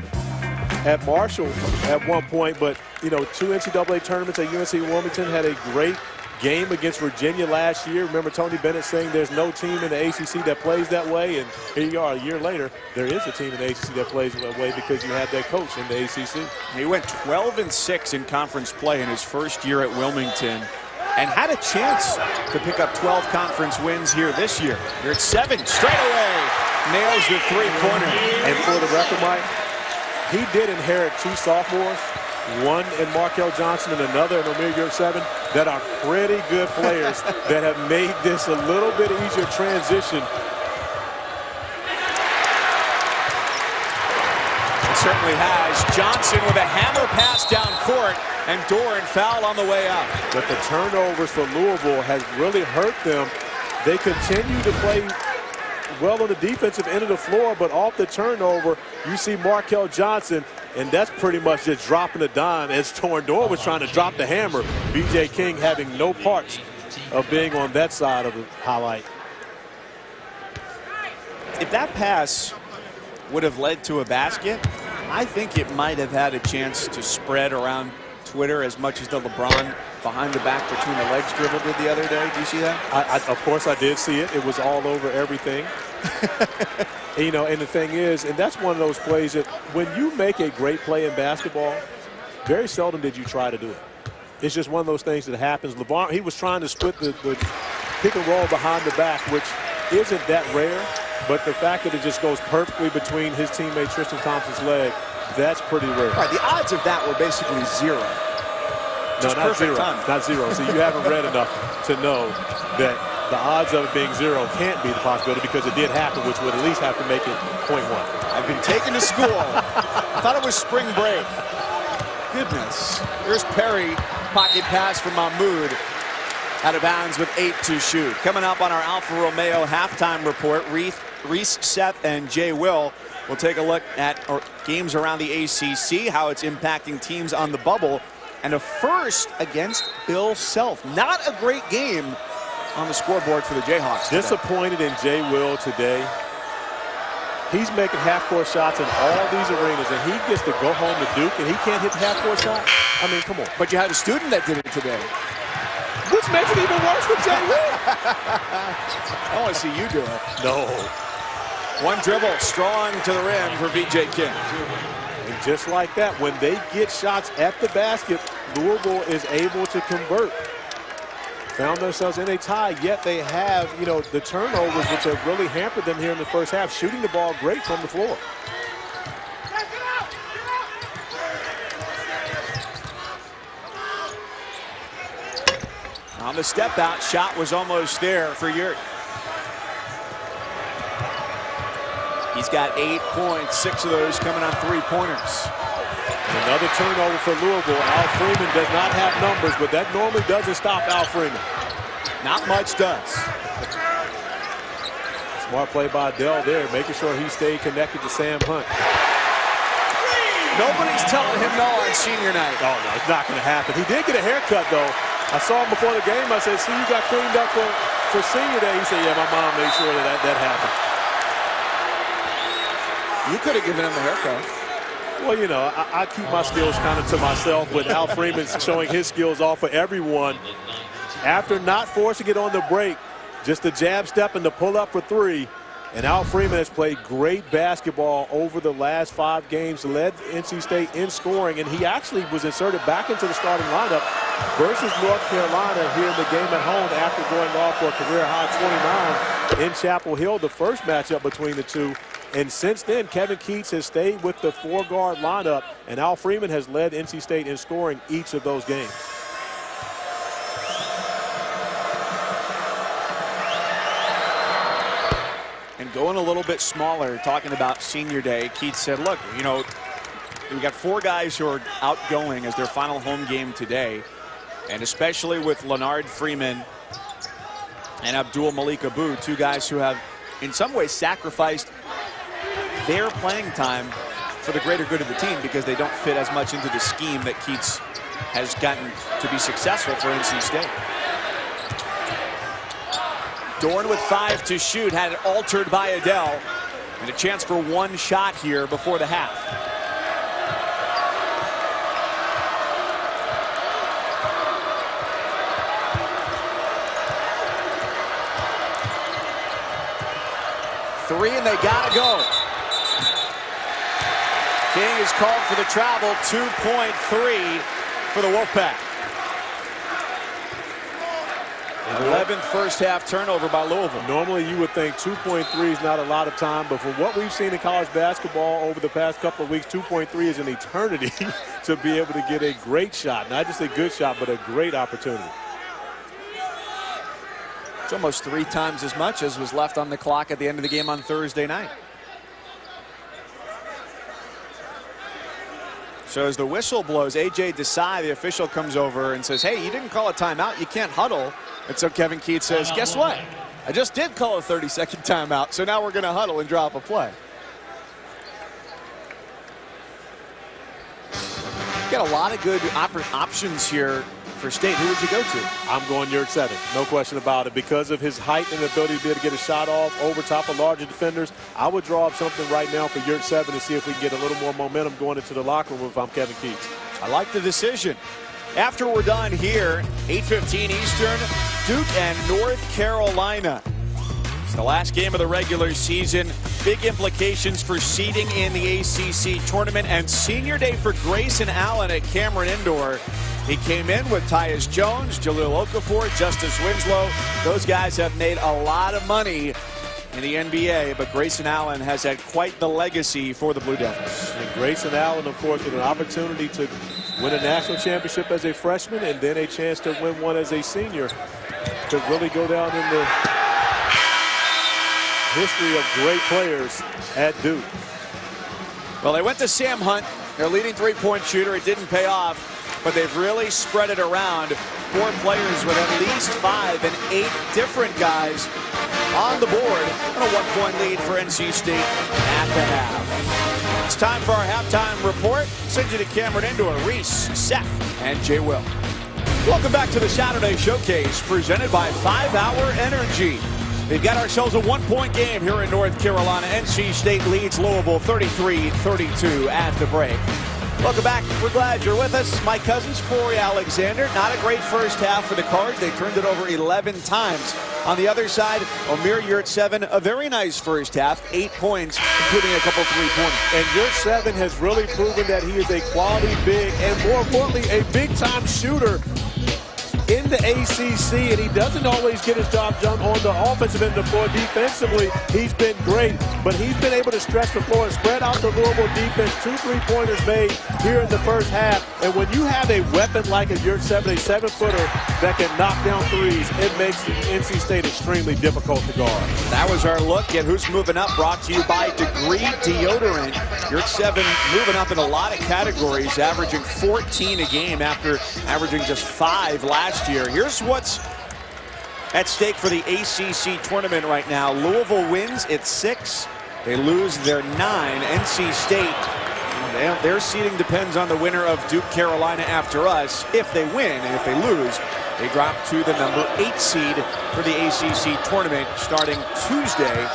Speaker 2: at Marshall at one point. But, you know, 2 NCAA tournaments at UNC Wilmington, had a great game against Virginia last year. Remember Tony Bennett saying there's no team in the ACC that plays that way, and here you are a year later, there is a team in the ACC that plays that way because you had that coach in the ACC.
Speaker 1: He went 12-6 in conference play in his first year at Wilmington and had a chance to pick up 12 conference wins here this year. You're at 7 straight away. Nails the three-pointer.
Speaker 2: And for the record, Mike, he did inherit 2 sophomores, one in Markel Johnson and another in Amir Yurtseven, that are pretty good players that have made this a little bit easier transition.
Speaker 1: It certainly has. Johnson with a hammer pass down court, and Doran foul on the way out.
Speaker 2: But the turnovers for Louisville has really hurt them. They continue to play well on the defensive end of the floor, but off the turnover, you see Markel Johnson, and that's pretty much just dropping a dime as Doran was trying to drop the hammer. B.J. King having no parts of being on that side of the highlight.
Speaker 1: If that pass would have led to a basket, I think it might have had a chance to spread around Twitter as much as the LeBron behind the back between the legs dribble did the other day. Do you see that?
Speaker 2: Of course I did see it. It was all over everything. You know, and the thing is, and that's one of those plays that when you make a great play in basketball, very seldom did you try to do it. It's just one of those things that happens. LeBron, he was trying to split the pick and roll behind the back, which isn't that rare, but the fact that it just goes perfectly between his teammate Tristan Thompson's leg, that's pretty rare.
Speaker 1: Right, the odds of that were basically 0.
Speaker 2: No, not 0. Not 0. So you haven't read enough to know that the odds of it being 0 can't be the possibility, because it did happen, which would at least have to make it 0.1.
Speaker 1: I've been taken to school. I thought it was spring break. Goodness. Here's Perry. Pocket pass from Mahmoud. Out of bounds with 8 to shoot. Coming up on our Alfa Romeo halftime report, Reith Reese, Seth, and Jay Will. We'll take a look at games around the ACC, how it's impacting teams on the bubble, and a first against Bill Self. Not a great game on the scoreboard for the Jayhawks today.
Speaker 2: Disappointed in Jay Will today. He's making half-court shots in all these arenas, and he gets to go home to Duke, and he can't hit the half-court shot? I mean, come on.
Speaker 1: But you had a student that did it today.
Speaker 2: Which makes it even worse for Jay Will.
Speaker 1: I want to see you do it.
Speaker 2: No.
Speaker 1: One dribble, strong to the rim for VJ King.
Speaker 2: And just like that, when they get shots at the basket, Louisville is able to convert. Found themselves in a tie, yet they have, the turnovers, which have really hampered them here in the first half, shooting the ball great from the floor.
Speaker 1: On the step out, shot was almost there for Yurt. He's got 8 points, 6 of those coming on three-pointers.
Speaker 2: Another turnover for Louisville. Al Freeman does not have numbers, but that normally doesn't stop Al Freeman.
Speaker 1: Not much does.
Speaker 2: Smart play by Dell there, making sure he stayed connected to Sam Hunt.
Speaker 1: Nobody's telling him no on senior night.
Speaker 2: Oh, no, it's not going to happen. He did get a haircut, though. I saw him before the game. I said, see, you got cleaned up for senior day. He said, yeah, my mom made sure that happened.
Speaker 1: You could have given him a haircut.
Speaker 2: Well, I keep my skills kind of to myself, with Al Freeman showing his skills off for everyone. After not forcing it on the break, just the jab step and the pull up for three. And Al Freeman has played great basketball over the last 5 games, led NC State in scoring, and he actually was inserted back into the starting lineup versus North Carolina here in the game at home after going off for a career-high 29 in Chapel Hill, the first matchup between the two. And since then, Kevin Keats has stayed with the 4-guard lineup, and Al Freeman has led NC State in scoring each of those games.
Speaker 1: And going a little bit smaller, talking about senior day, Keats said, look, we got 4 guys who are outgoing as their final home game today, and especially with Leonard Freeman and Abdul Malik Abu, 2 guys who have in some ways sacrificed their playing time for the greater good of the team because they don't fit as much into the scheme that Keats has gotten to be successful for NC State. Dorn with 5 to shoot, had it altered by Adele, and a chance for 1 shot here before the half. Three, and they gotta go. King is called for the travel, 2.3 for the Wolfpack. 11th first half turnover by Louisville.
Speaker 2: Normally you would think 2.3 is not a lot of time, but from what we've seen in college basketball over the past couple of weeks, 2.3 is an eternity to be able to get a great shot. Not just a good shot, but a great opportunity.
Speaker 1: It's almost 3 times as much as was left on the clock at the end of the game on Thursday night. So as the whistle blows, A.J. Desai, the official, comes over and says, hey, you didn't call a timeout. You can't huddle. And so Kevin Keats says, guess what? I just did call a 30-second timeout, so now we're going to huddle and drop a play. Got a lot of good options here for State. Who would you go to?
Speaker 2: I'm going Yurt 7, no question about it. Because of his height and ability to be able to get a shot off over top of larger defenders, I would draw up something right now for Yurt 7 to see if we can get a little more momentum going into the locker room if I'm Kevin Keats.
Speaker 1: I like the decision. After we're done here, 8:15 Eastern, Duke and North Carolina. It's the last game of the regular season. Big implications for seeding in the ACC tournament and senior day for Grayson Allen at Cameron Indoor. He came in with Tyus Jones, Jahlil Okafor, Justice Winslow. Those guys have made a lot of money in the NBA, but Grayson Allen has had quite the legacy for the Blue Devils.
Speaker 2: And Grayson Allen, of course, with an opportunity to win a national championship as a freshman and then a chance to win one as a senior, to really go down in the history of great players at Duke.
Speaker 1: Well, they went to Sam Hunt, their leading three-point shooter. It didn't pay off, but they've really spread it around. 4 players with at least 5 and 8 different guys on the board, and a 1-point lead for NC State at the half. It's time for our halftime report. Send you to Cameron Indoor, Reese, Seth, and Jay Will. Welcome back to the Saturday Showcase, presented by 5 Hour Energy. We've got ourselves a 1-point game here in North Carolina. NC State leads Louisville 33-32 at the break. Welcome back. We're glad you're with us. My cousin, Corey Alexander. Not a great first half for the Cards. They turned it over 11 times. On the other side, Amir Yurtseven, a very nice first half. 8 points, including a couple three-pointers.
Speaker 2: And Yurtseven has really proven that he is a quality big and, more importantly, a big-time shooter in the ACC, and he doesn't always get his job done on the offensive end of the floor. Defensively, he's been great, but he's been able to stretch the floor and spread out the Louisville defense. 2 3-pointers made here in the first half, and when you have a weapon like a Yurtseven, a 7-footer that can knock down threes, it makes NC State extremely difficult to guard.
Speaker 1: That was our look at who's moving up, brought to you by Degree Deodorant. Yurtseven moving up in a lot of categories, averaging 14 a game after averaging just 5 last year. Here's what's at stake for the ACC tournament right now. Louisville wins, it's 6. They lose, they're 9. NC State, their seeding depends on the winner of Duke Carolina after us. If they win, and if they lose, they drop to the number 8 seed for the ACC tournament starting Tuesday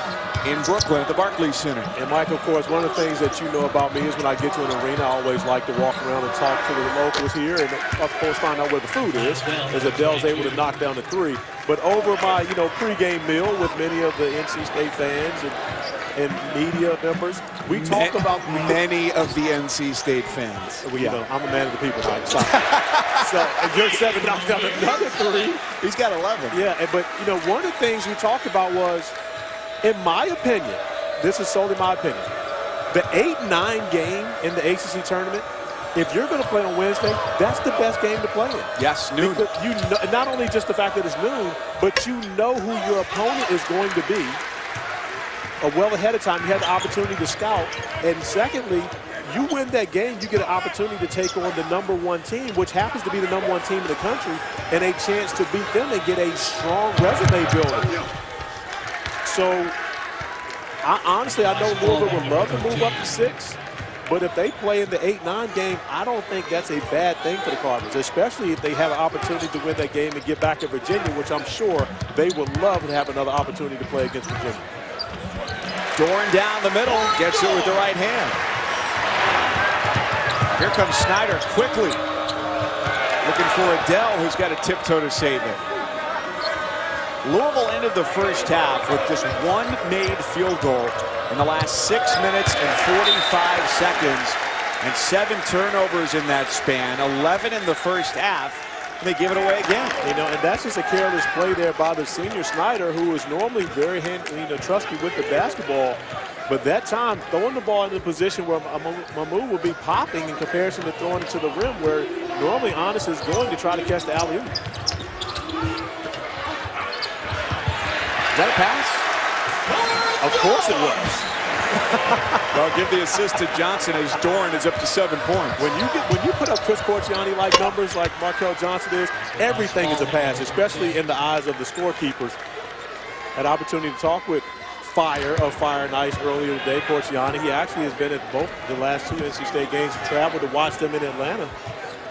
Speaker 1: in Brooklyn at the Barclays Center.
Speaker 2: And Mike, of course, one of the things that you know about me is when I get to an arena, I always like to walk around and talk to the locals here and, of course, find out where the food is, as Adele's able to knock down the 3. But over my, pregame meal with many of the NC State fans and media members, we talked about
Speaker 1: many of the NC State fans.
Speaker 2: Well, I'm a man of the people, Mike. So Yurtseven knocked down another 3.
Speaker 1: He's got 11.
Speaker 2: Yeah, but, one of the things we talked about was, in my opinion, this is solely my opinion, the 8-9 game in the ACC tournament, if you're going to play on Wednesday, that's the best game to play in.
Speaker 1: Yes, noon.
Speaker 2: Because you know, not only just the fact that it's noon, but you know who your opponent is going to be. Well ahead of time, you have the opportunity to scout. And secondly, you win that game, you get an opportunity to take on the #1 team, which happens to be the #1 team in the country, and a chance to beat them and get a strong resume builder. So, honestly, I know Louisville would love to move up to 6, but if they play in the 8-9 game, I don't think that's a bad thing for the Cardinals, especially if they have an opportunity to win that game and get back to Virginia, which I'm sure they would love to have another opportunity to play against Virginia.
Speaker 1: Dorn down the middle, gets it with the right hand. Here comes Snyder quickly, looking for Adele, who's got a tiptoe to save it. Louisville ended the first half with just 1 made field goal in the last 6 minutes and 45 seconds, and 7 turnovers in that span, 11 in the first half, and they give it away again.
Speaker 2: And that's just a careless play there by the senior Snyder, who is normally very trusty with the basketball. But that time, throwing the ball in a position where Mahmoud will be popping in comparison to throwing it to the rim, where normally Honest is going to try to catch the alley-oop.
Speaker 1: Is that a pass?
Speaker 2: Of course it was.
Speaker 1: Well, give the assist to Johnson as Dorn is up to 7 points.
Speaker 2: When you put up Chris Corciani-like numbers like Markel Johnson is, everything is a pass, especially in the eyes of the scorekeepers. Had opportunity to talk with Fire of Fire and Ice earlier today, Corciani. He actually has been at both the last 2 NC State games and traveled to watch them in Atlanta.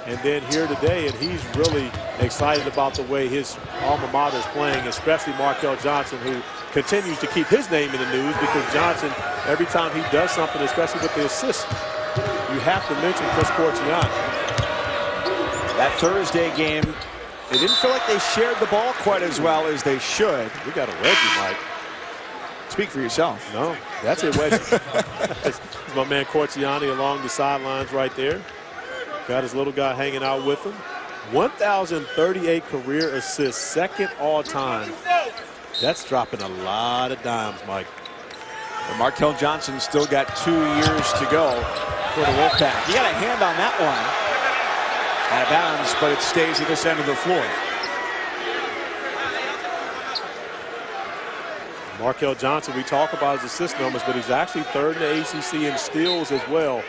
Speaker 2: And then here today, and he's really excited about the way his alma mater is playing, especially Markel Johnson, who continues to keep his name in the news because Johnson, every time he does something, especially with the assist, you have to mention Chris Corciani.
Speaker 1: That Thursday game, they didn't feel like they shared the ball quite as well as they should.
Speaker 2: We got a wedgie, Mike.
Speaker 1: Speak for yourself.
Speaker 2: No, that's a wedgie. That's my man Corciani along the sidelines right there. Got his little guy hanging out with him. 1,038 career assists, second all-time. That's dropping a lot of dimes, Mike.
Speaker 1: And Markel Johnson still got 2 years to go for the Wolfpack. He got a hand on that one. Out of bounds, but it stays at this end of the floor.
Speaker 2: Markel Johnson, we talk about his assist numbers, but he's actually 3rd in the ACC in steals as well.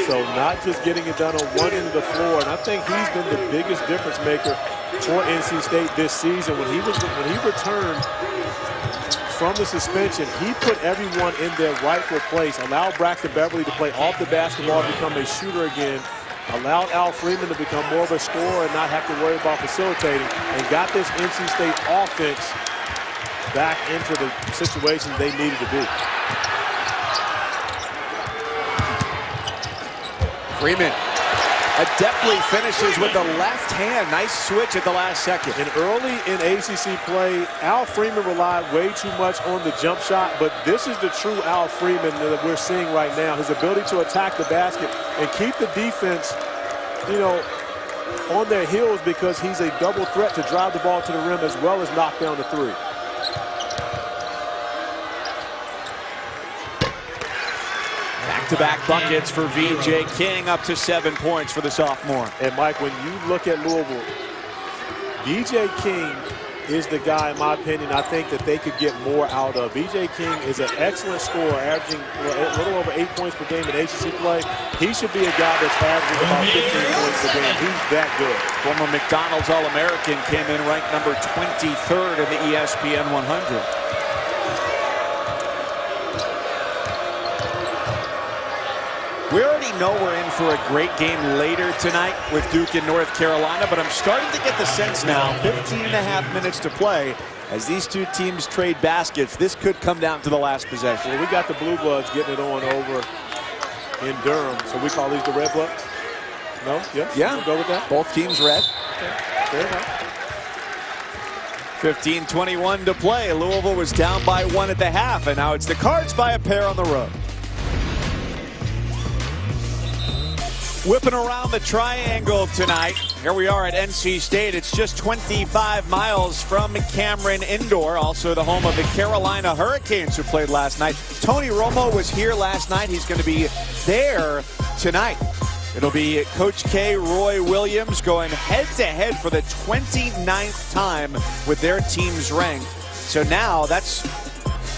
Speaker 2: So not just getting it done on one end of the floor, and I think he's been the biggest difference maker for NC State this season. When he returned from the suspension, he put everyone in their rightful place, allowed Braxton Beverly to play off the basketball, become a shooter again, allowed Al Freeman to become more of a scorer and not have to worry about facilitating, and got this NC State offense back into the situation they needed to be.
Speaker 1: Freeman adeptly finishes with the left hand. Nice switch at the last second.
Speaker 2: And early in ACC play, Al Freeman relied way too much on the jump shot, but this is the true Al Freeman that we're seeing right now. His ability to attack the basket and keep the defense, you know, on their heels, because he's a double threat to drive the ball to the rim as well as knock down the three.
Speaker 1: Back-to-back buckets for VJ King, up to 7 points for the sophomore.
Speaker 2: And Mike, when you look at Louisville, VJ King is the guy, in my opinion, I think that they could get more out of. VJ King is an excellent scorer, averaging a little over 8 points per game in ACC play. He should be a guy that's averaging about 15 points per game. He's that good.
Speaker 1: Former McDonald's All-American, came in ranked number 23rd in the ESPN 100. We already know we're in for a great game later tonight with Duke in North Carolina, but I'm starting to get the sense now, 15.5 minutes to play, as these two teams trade baskets, this could come down to the last possession.
Speaker 2: Well, we got the Blue Bloods getting it on over in Durham, so we call these the Red Bloods? No? Yeah? We'll go with that?
Speaker 1: Both teams red.
Speaker 2: Okay. Fair enough.
Speaker 1: 15:21 to play. Louisville was down by 1 at the half, and now it's the Cards by a pair on the road. Whipping around the triangle tonight. Here we are at NC State. It's just 25 miles from Cameron Indoor, also the home of the Carolina Hurricanes, who played last night. Tony Romo was here last night. He's going to be there tonight. It'll be Coach K, Roy Williams, going head-to-head for the 29th time with their teams ranked. So now that's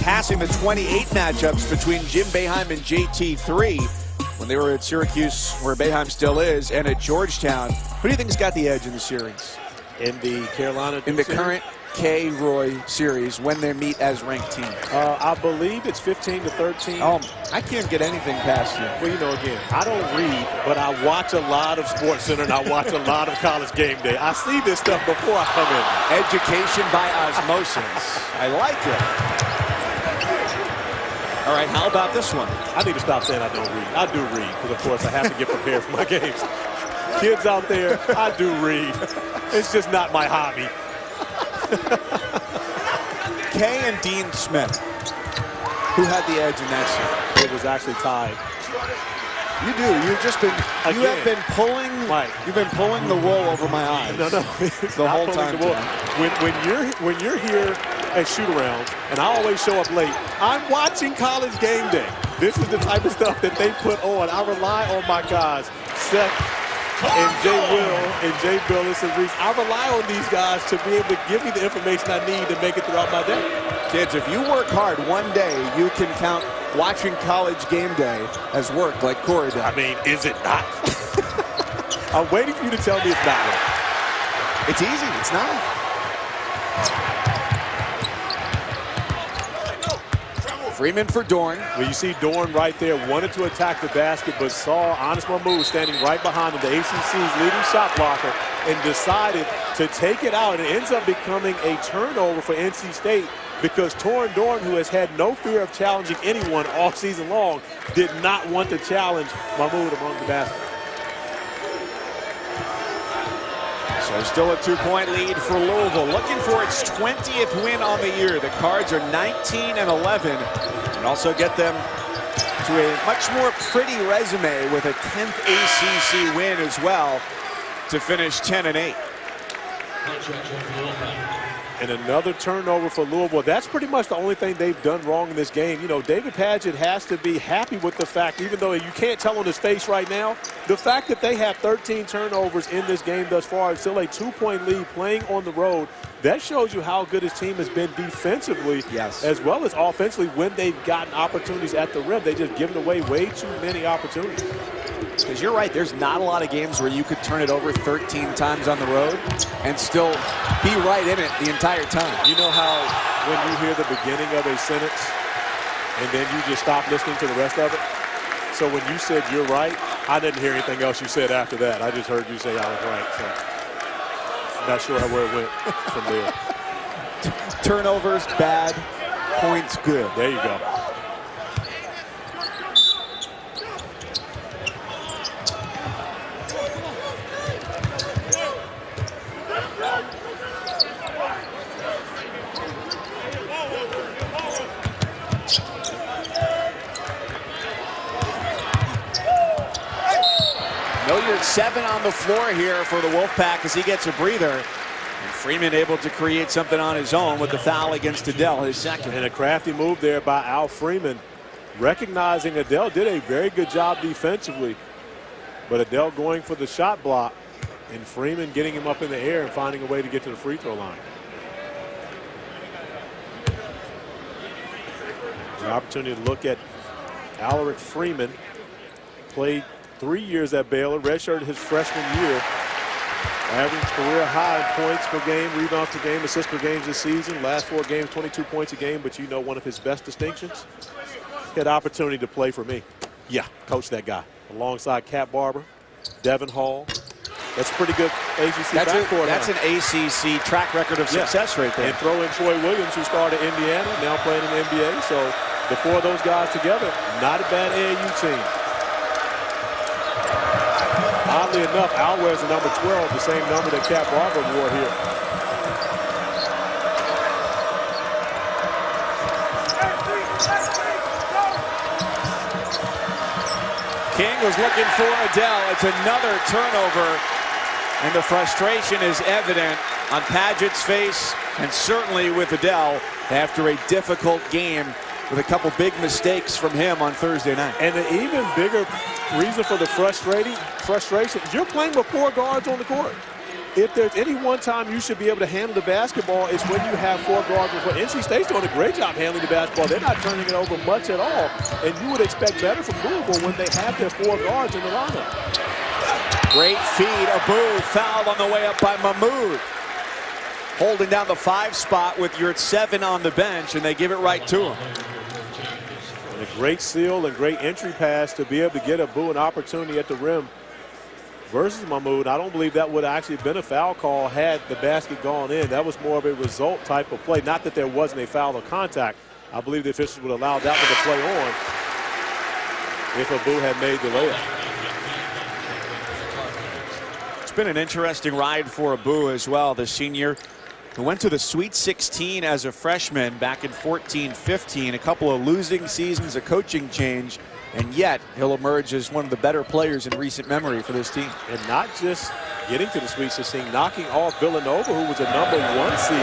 Speaker 1: passing the 28 matchups between Jim Boeheim and JT3. When they were at Syracuse, where Boeheim still is, and at Georgetown. Who do you think's got the edge in the series?
Speaker 2: In the Carolina
Speaker 1: in the
Speaker 2: series?
Speaker 1: Current K-Roy series, when they meet as ranked teams?
Speaker 2: I believe it's 15-13.
Speaker 1: Oh, I can't get anything past you.
Speaker 2: Well, you know, again, I don't read, but I watch a lot of SportsCenter and I watch a lot of College Game Day. I see this stuff before I come in.
Speaker 1: Education by osmosis. I like it. All right, how about this one?
Speaker 2: I need to stop saying I don't read. I do read, because of course I have to get prepared for my games. Kids out there, I do read. It's just not my hobby.
Speaker 1: Kay and Dean Smith, who had the edge in that series?
Speaker 2: It was actually tied.
Speaker 1: You do. You've just been.
Speaker 2: Again,
Speaker 1: you have been pulling.
Speaker 2: Mike.
Speaker 1: You've been pulling the wool over my eyes.
Speaker 2: No. It's
Speaker 1: the
Speaker 2: not
Speaker 1: whole
Speaker 2: pulling
Speaker 1: time.
Speaker 2: the wool. When you're here at shoot-arounds, and I always show up late, I'm watching College Game Day. This is the type of stuff that they put on. I rely on my guys, Seth and Jay Will and Jay Billis and Reese. I rely on these guys to be able to give me the information I need to make it throughout my day.
Speaker 1: Kids, if you work hard, one day you can count watching College Game Day as work, like Corey did.
Speaker 2: I mean, is it not? I'm waiting for you to tell me it's not work.
Speaker 1: It's easy. It's not. Freeman for Dorn.
Speaker 2: Well, you see Dorn right there, wanted to attack the basket, but saw Anis Mahmoud standing right behind him, the ACC's leading shot blocker, and decided to take it out. And it ends up becoming a turnover for NC State, because Torin Dorn, who has had no fear of challenging anyone all season long, did not want to challenge Mahmoud among the basket.
Speaker 1: So still a 2-point lead for Louisville, looking for its 20th win on the year. The Cards are 19-11, and also get them to a much more pretty resume with a 10th ACC win as well to finish 10-8.
Speaker 2: And another turnover for Louisville. That's pretty much the only thing they've done wrong in this game. You know, David Padgett has to be happy with the fact, even though you can't tell on his face right now, the fact that they have 13 turnovers in this game thus far, still a 2-point lead playing on the road. That shows you how good his team has been defensively,
Speaker 1: yes,
Speaker 2: as well as offensively when they've gotten opportunities at the rim. They've just given away way too many opportunities.
Speaker 1: Because you're right, there's not a lot of games where you could turn it over 13 times on the road and still be right in it the entire time.
Speaker 2: You know how when you hear the beginning of a sentence and then you just stop listening to the rest of it? So when you said you're right, I didn't hear anything else you said after that. I just heard you say I was right. So I'm not sure where it went from there.
Speaker 1: Turnovers, bad. Points, good.
Speaker 2: There you go.
Speaker 1: Hilliard 7 on the floor here for the Wolfpack as he gets a breather. And Freeman able to create something on his own with the foul against Adele, his second.
Speaker 2: And a crafty move there by Al Freeman, recognizing Adele did a very good job defensively. But Adele going for the shot block, and Freeman getting him up in the air and finding a way to get to the free throw line. An opportunity to look at Alaric Freeman. Played 3 years at Baylor, redshirted his freshman year. Average career high in points per game, rebounds per game, assists per game this season. Last 4 games, 22 points a game. But you know one of his best distinctions? He had opportunity to play for me. Yeah, coach that guy. Alongside Cat Barber, Devin Hall. That's a pretty good ACC backcourt.
Speaker 1: That's an ACC track record of success right there.
Speaker 2: And throw in Troy Williams, who started at Indiana, now playing in the NBA. So the 4 of those guys together, not a bad AAU team. Oddly enough, Al wears the number 12, the same number that Cat Barber wore here.
Speaker 1: King was looking for Adele. It's another turnover, and the frustration is evident on Padgett's face and certainly with Adele after a difficult game with a couple big mistakes from him on Thursday night.
Speaker 2: And the even bigger reason for the frustration, you're playing with 4 guards on the court. If there's any one time you should be able to handle the basketball, it's when you have 4 guards. NC State's doing a great job handling the basketball. They're not turning it over much at all. And you would expect better from Louisville when they have their 4 guards in the lineup.
Speaker 1: Great feed. Abu fouled on the way up by Mahmoud. Holding down the 5 spot with your 7 on the bench, and they give it right to him.
Speaker 2: And a great seal and great entry pass to be able to get Abu an opportunity at the rim versus Mahmoud. I don't believe that would have actually been a foul call had the basket gone in. That was more of a result type of play. Not that there wasn't a foul or contact. I believe the officials would allow that one to play on if Abu had made the layup.
Speaker 1: It's been an interesting ride for Abu as well, the senior who went to the Sweet 16 as a freshman back in 14-15. A couple of losing seasons, a coaching change, and yet he'll emerge as one of the better players in recent memory for this team.
Speaker 2: And not just getting to the Sweet 16, knocking off Villanova, who was a #1 seed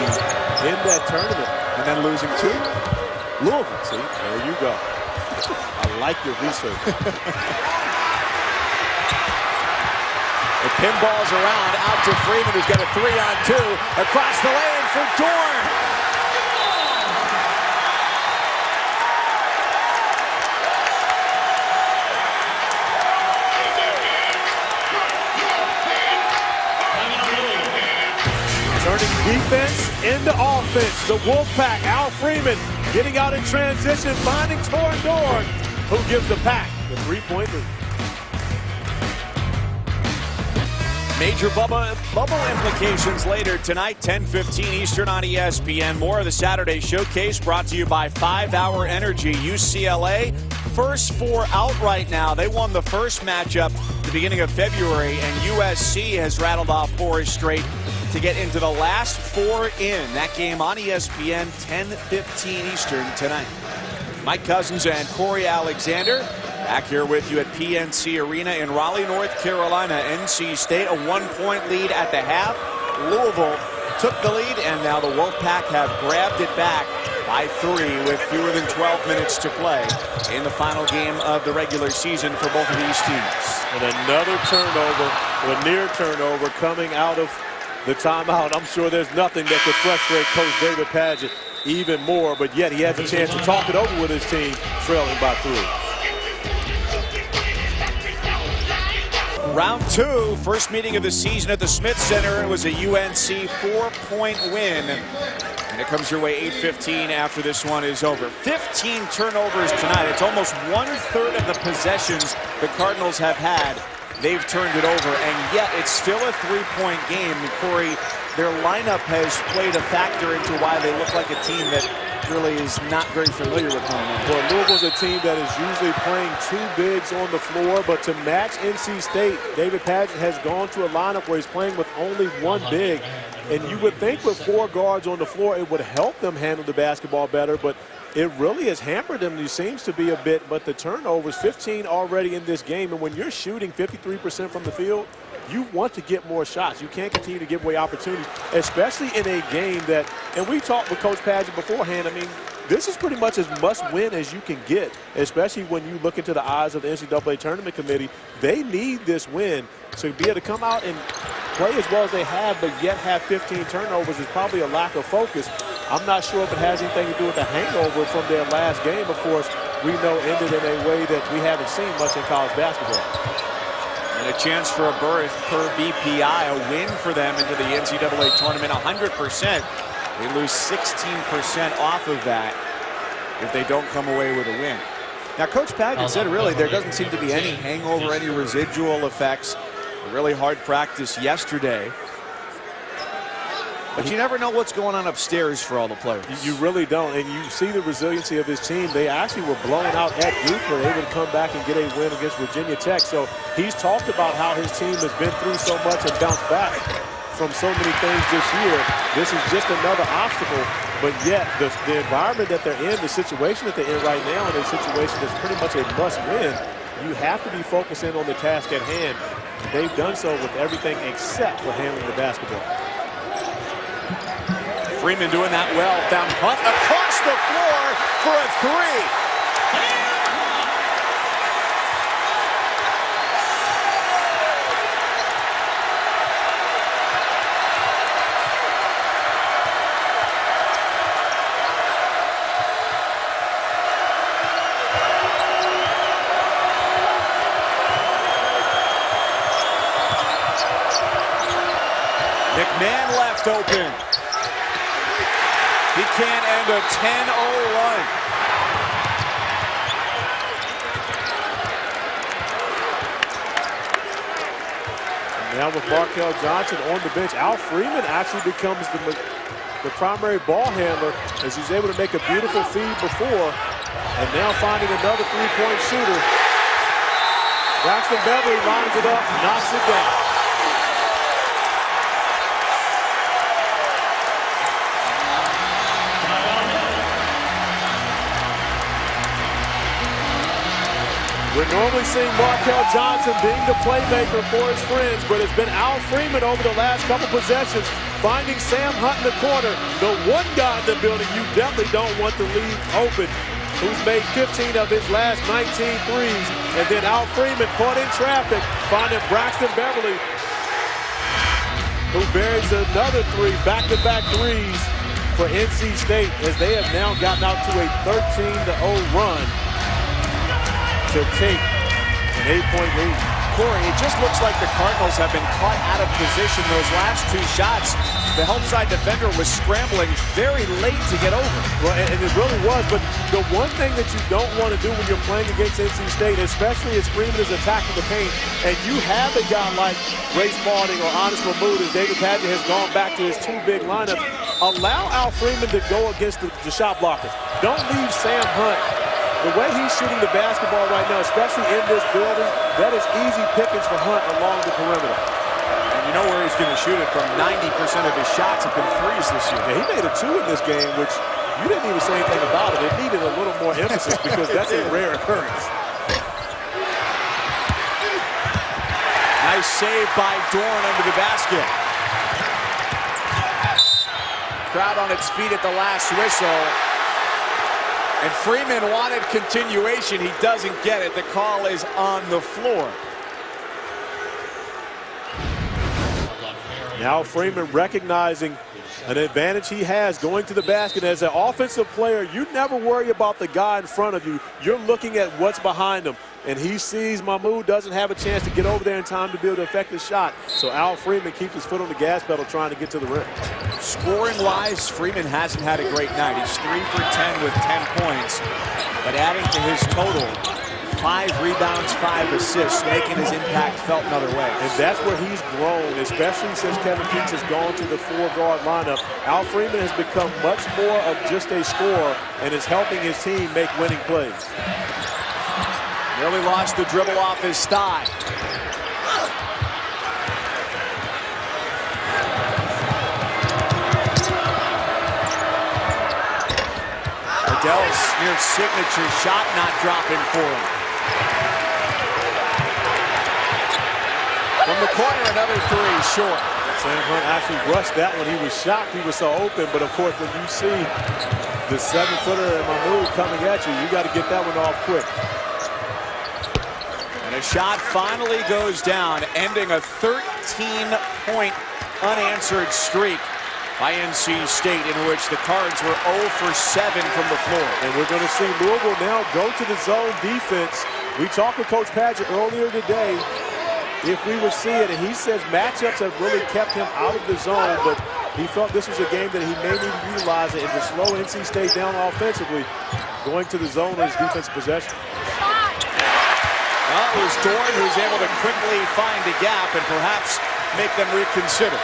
Speaker 2: in that tournament.
Speaker 1: And then losing to
Speaker 2: Louisville. See, there you go. I like your research.
Speaker 1: The pinball's around, out to Freeman, who's got a 3-on-2. Across the lane for Dorn.
Speaker 2: Turning defense into offense. The Wolfpack, Al Freeman, getting out in transition, finding Torin Dorn, who gives the Pack the 3-point lead.
Speaker 1: Major bubble implications later tonight, 10:15 Eastern on ESPN. More of the Saturday Showcase brought to you by 5 Hour Energy. UCLA, first 4 out right now. They won the first matchup at the beginning of February, and USC has rattled off 4 straight to get into the last 4 in. That game on ESPN, 10:15 Eastern tonight. Mike Cousins and Corey Alexander back here with you at PNC Arena in Raleigh, North Carolina. NC State a 1-point lead at the half. Louisville took the lead, and now the Wolfpack have grabbed it back by 3 with fewer than 12 minutes to play in the final game of the regular season for both of these teams.
Speaker 2: And another turnover, or near turnover, coming out of the timeout. I'm sure there's nothing that could frustrate Coach David Padgett even more, but yet he has a chance to talk it over with his team, trailing by 3.
Speaker 1: Round 2, first meeting of the season at the Smith Center. It was a UNC 4-point win. And And it comes your way 8:15 after this one is over. 15 turnovers tonight. It's almost 1/3 of the possessions the Cardinals have had. They've turned it over, and yet it's still a 3-point game. And Corey, their lineup has played a factor into why they look like a team that really is not very familiar with one another.
Speaker 2: Well, Louisville's a team that is usually playing 2 bigs on the floor, but to match NC State, David Padgett has gone to a lineup where he's playing with only 1 big. And you would think with 4 guards on the floor, it would help them handle the basketball better, but it really has hampered them. It seems to be a bit, but the turnovers, 15 already in this game, and when you're shooting 53% from the field, you want to get more shots. You can't continue to give away opportunities, especially in a game that, and we talked with Coach Padgett beforehand, I mean, this is pretty much as must-win as you can get, especially when you look into the eyes of the NCAA Tournament Committee. They need this win to be able to come out and play as well as they have, but yet have 15 turnovers is probably a lack of focus. I'm not sure if it has anything to do with the hangover from their last game, of course, we know ended in a way that we haven't seen much in college basketball.
Speaker 1: And a chance for a berth per BPI, a win for them into the NCAA tournament, 100%. They lose 16% off of that if they don't come away with a win. Now, Coach Padgett said really there doesn't seem to be any hangover, any residual effects. A really hard practice yesterday. But you never know what's going on upstairs for all the players.
Speaker 2: You really don't, and you see the resiliency of this team. They actually were blown out at Duke, were able to come back and get a win against Virginia Tech. So he's talked about how his team has been through so much and bounced back from so many things this year. This is just another obstacle, but yet the environment that they're in, the situation that they're in right now, and a situation that's pretty much a must-win, you have to be focusing on the task at hand. They've done so with everything except for handling the basketball.
Speaker 1: Freeman doing that well. Found Hunt across the floor for a 3. McMahon left open. He can't end a 10-0 run.
Speaker 2: Now with Markel Johnson on the bench, Al Freeman actually becomes the primary ball handler as he's able to make a beautiful feed before, and now finding another 3-point shooter. Braxton Beverly lines it up, knocks it down. We're normally seeing Markel Johnson being the playmaker for his friends, but it's been Al Freeman over the last couple possessions, finding Sam Hunt in the corner. The one guy in the building you definitely don't want to leave open, who's made 15 of his last 19 threes. And then Al Freeman caught in traffic, finding Braxton Beverly, who buries another 3, back-to-back threes for NC State, as they have now gotten out to a 13-0 run to take an 8-point lead.
Speaker 1: Corey, it just looks like the Cardinals have been caught out of position those last 2 shots. The help side defender was scrambling very late to get over.
Speaker 2: Well, and it really was, but the one thing that you don't want to do when you're playing against NC State, especially as Freeman is attacking the paint, and you have a guy like Ray Spalding or Honest Mahmoud, as David Padgett has gone back to his 2 big lineups, allow Al Freeman to go against the shot blockers. Don't leave Sam Hunt. The way he's shooting the basketball right now, especially in this building, that is easy pickings for Hunt along the perimeter.
Speaker 1: And you know where he's going to shoot it from. 90% of his shots have been threes this year.
Speaker 2: Yeah, he made a 2 in this game, which you didn't even say anything about it. It needed a little more emphasis because that's a rare occurrence.
Speaker 1: Nice save by Dorn under the basket. Crowd on its feet at the last whistle. And Freeman wanted continuation. He doesn't get it. The call is on the floor.
Speaker 2: Now Freeman recognizing an advantage he has going to the basket. As an offensive player, you never worry about the guy in front of you. You're looking at what's behind him. and he sees Mahmoud doesn't have a chance to get over there in time to be able to affect his shot. So Al Freeman keeps his foot on the gas pedal trying to get to the rim.
Speaker 1: Scoring-wise, Freeman hasn't had a great night. He's 3 for 10 with 10 points. But adding to his total, 5 rebounds, 5 assists, making his impact felt another way.
Speaker 2: And that's where he's grown, especially since Kevin Keats has gone to the 4-guard lineup. Al Freeman has become much more of just a scorer and is helping his team make winning plays.
Speaker 1: Nearly lost the dribble off his thigh. Adele's near signature shot not dropping for him. From the corner, another 3 short.
Speaker 2: Sam Hunt actually rushed that one. He was shocked he was so open, but of course when you see the 7-footer and Mahmoud coming at you, you got to get that one off quick.
Speaker 1: And a shot finally goes down, ending a 13-point unanswered streak by NC State, in which the Cards were 0 for 7 from the floor.
Speaker 2: And we're going to see Louisville now go to the zone defense. We talked with Coach Padgett earlier today if we would see it, and he says matchups have really kept him out of the zone, but he felt this was a game that he may need to utilize it and to slow NC State down offensively, going to the zone on his defensive possession.
Speaker 1: Well, it was Dorn who's able to quickly find a gap and perhaps make them reconsider.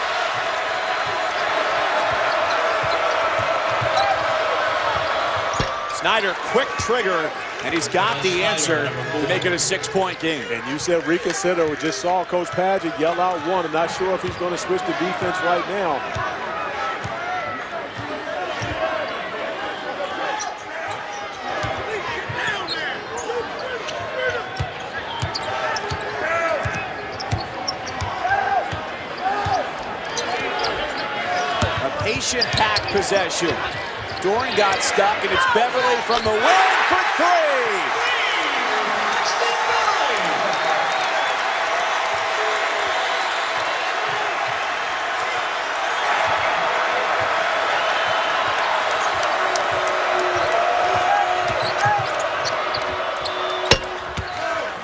Speaker 1: Snyder, quick trigger, and he's got the answer to make it a 6-point game.
Speaker 2: And you said reconsider. We just saw Coach Padgett yell out one. I'm not sure if he's going to switch to defense right now.
Speaker 1: A patient-packed possession. Dorn got stuck, and it's Beverly from the wing for 3.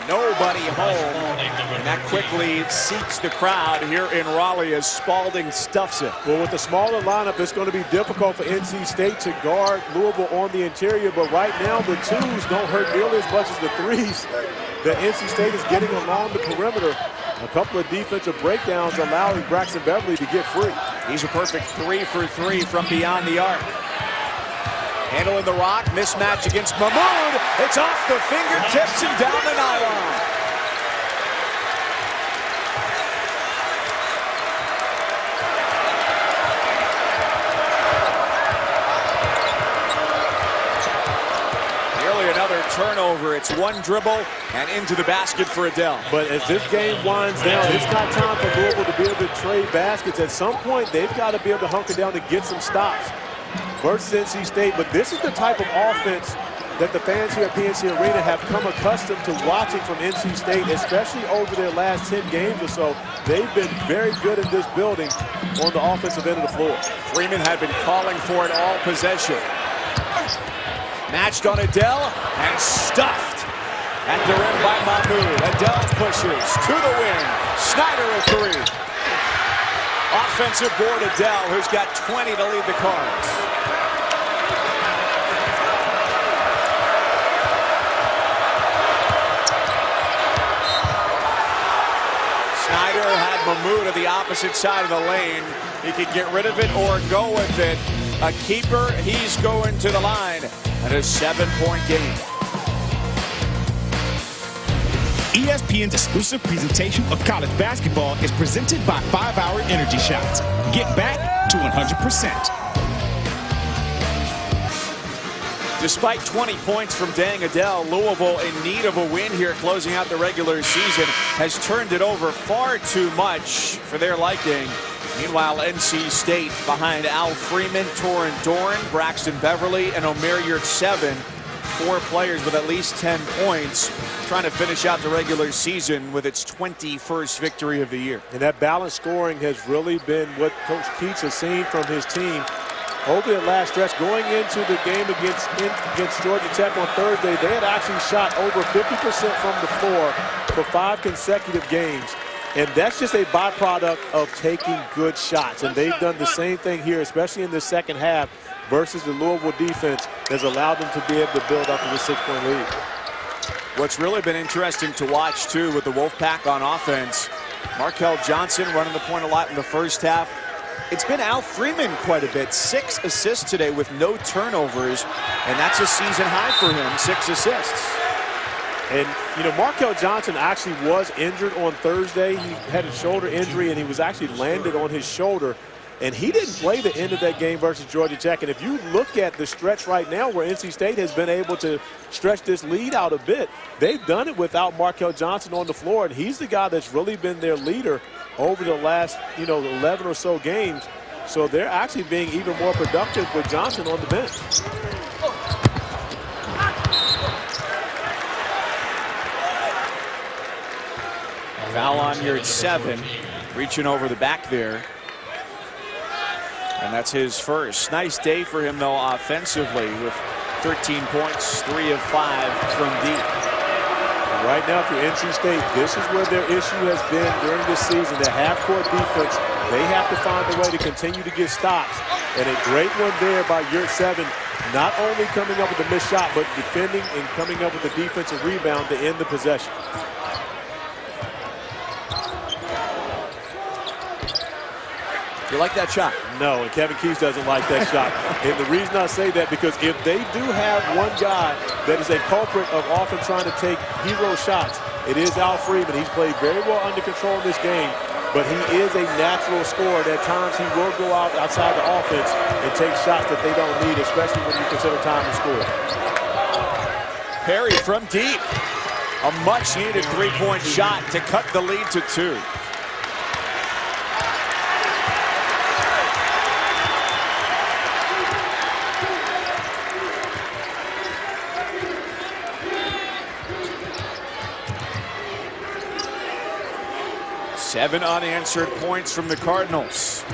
Speaker 1: Nobody home, and that quickly seats the crowd here in Raleigh as Spalding stuffs it.
Speaker 2: Well, with the smaller lineup, it's going to be difficult for NC State to guard Louisville on the interior, but right now the 2s don't hurt nearly as much as the 3s that NC State is getting along the perimeter. A couple of defensive breakdowns allowing Braxton Beverly to get free.
Speaker 1: He's a perfect 3 for 3 from beyond the arc. Handling the rock, mismatch against Mahmoud. It's off the fingertips and down the nylon. Nearly another turnover. It's one dribble and into the basket for Adele.
Speaker 2: But as this game winds down, it's not time for Louisville to be able to trade baskets. At some point, they've got to be able to hunker down to get some stops versus NC State. But this is the type of offense that the fans here at PNC Arena have come accustomed to watching from NC State, especially over their last 10 games or so. They've been very good in this building on the offensive end of the floor.
Speaker 1: Freeman had been calling for it all possession. Matched on Adele and stuffed at the rim by Mahmoud. Adele pushes to the wing. Snyder a 3. Offensive board Adele, who's got 20 to lead the Cards. Snyder had Mahmoud at the opposite side of the lane. He could get rid of it or go with it. A keeper, he's going to the line. And a 7-point game.
Speaker 3: ESPN's exclusive presentation of college basketball is presented by 5-Hour Energy Shots. Get back to 100%.
Speaker 1: Despite 20 points from Dang Adele, Louisville in need of a win here closing out the regular season has turned it over far too much for their liking. Meanwhile, NC State behind Al Freeman, Torrin Dorn, Braxton Beverly, and Omer Yurtseven. 4 players with at least 10 points trying to finish out the regular season with its 21st victory of the year.
Speaker 2: And that balanced scoring has really been what Coach Keats has seen from his team. over the last stretch, going into the game against Georgia Tech on Thursday, they had actually shot over 50% from the floor for 5 consecutive games. And that's just a byproduct of taking good shots. And they've done the same thing here, especially in the second half versus the Louisville defense has allowed them to be able to build up to the 6-point lead.
Speaker 1: What's really been interesting to watch, too, with the Wolfpack on offense, Markel Johnson running the point a lot in the first half. It's been Al Freeman quite a bit. 6 assists today with no turnovers, and that's a season high for him, 6 assists.
Speaker 2: And, you know, Markel Johnson actually was injured on Thursday. He had a shoulder injury, and he was actually landed on his shoulder. And he didn't play the end of that game versus Georgia Tech. And if you look at the stretch right now where NC State has been able to stretch this lead out a bit, they've done it without Markel Johnson on the floor. And he's the guy that's really been their leader over the last, 11 or so games. So they're actually being even more productive with Johnson on the bench.
Speaker 1: Foul on yard 7, reaching over the back there. And that's his first. Nice day for him, though, offensively with 13 points, 3 of 5 from deep.
Speaker 2: And right now for NC State, this is where their issue has been during this season. The half-court defense, they have to find a way to continue to get stops. And a great one there by yard 7, not only coming up with the missed shot, but defending and coming up with the defensive rebound to end the possession.
Speaker 1: You like that shot?
Speaker 2: No, and Kevin Keys doesn't like that shot. And the reason I say that, because if they do have one guy that is a culprit of often trying to take hero shots, it is Al Freeman. He's played very well under control in this game, but he is a natural scorer. And at times he will go out outside the offense and take shots that they don't need, especially when you consider time to score.
Speaker 1: Perry from deep. A much-needed three-point shot to cut the lead to 2. Seven unanswered points from the Cardinals.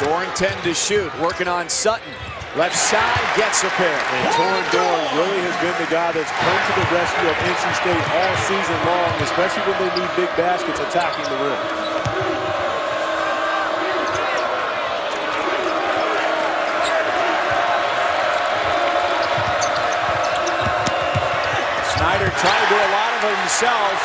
Speaker 1: Dorrington to shoot, working on Sutton. Left side, gets a pair.
Speaker 2: And Torrin Dorn really has been the guy that's come to the rescue of NC State all season long, especially when they need big baskets attacking the rim.
Speaker 1: Snyder trying to do a lot of it himself.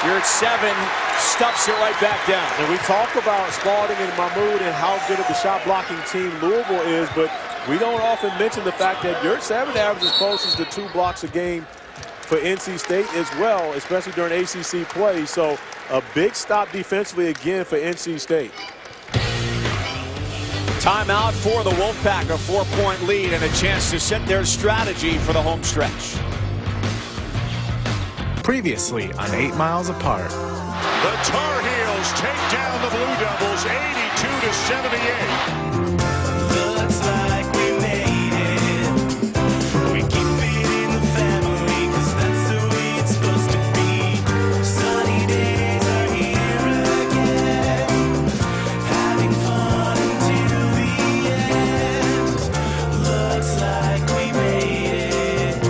Speaker 1: You're at 7, stuffs it right back down.
Speaker 2: And we talk about Spalding and Mahmoud and how good of the shot blocking team Louisville is, but we don't often mention the fact that your 7 averages closest to 2 blocks a game for NC State as well, especially during ACC play. So a big stop defensively again for NC State.
Speaker 1: Timeout for the Wolfpack, a 4-point lead and a chance to set their strategy for the home stretch.
Speaker 4: Previously on 8 Miles Apart.
Speaker 5: The Tar Heels take down the Blue Devils 82-78.
Speaker 6: Looks like we made it. We keep it in the family, 'cause that's the way it's supposed to be. Sunny days are here again. Having fun until the end. Looks like we made it.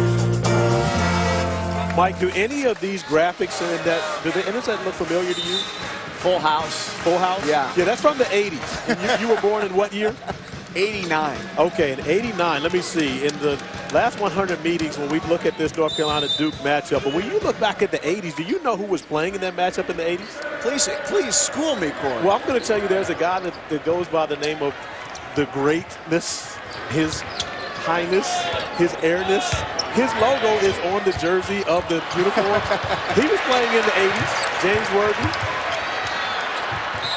Speaker 2: Mike, do any of these graphics do the internet look familiar to you?
Speaker 1: Full House.
Speaker 2: Full House?
Speaker 1: Yeah.
Speaker 2: Yeah, that's from the 80s. And you were born in what year?
Speaker 1: 89.
Speaker 2: Okay, in 89, let me see. In the last 100 meetings when we look at this North Carolina-Duke matchup, but when you look back at the 80s, do you know who was playing in that matchup in the 80s?
Speaker 1: Please school me, Corey.
Speaker 2: Well, I'm going to tell you there's a guy that goes by the name of the Greatness, His Highness, His Airness. His logo is on the jersey of the uniform. He was playing in the 80s. James Worthy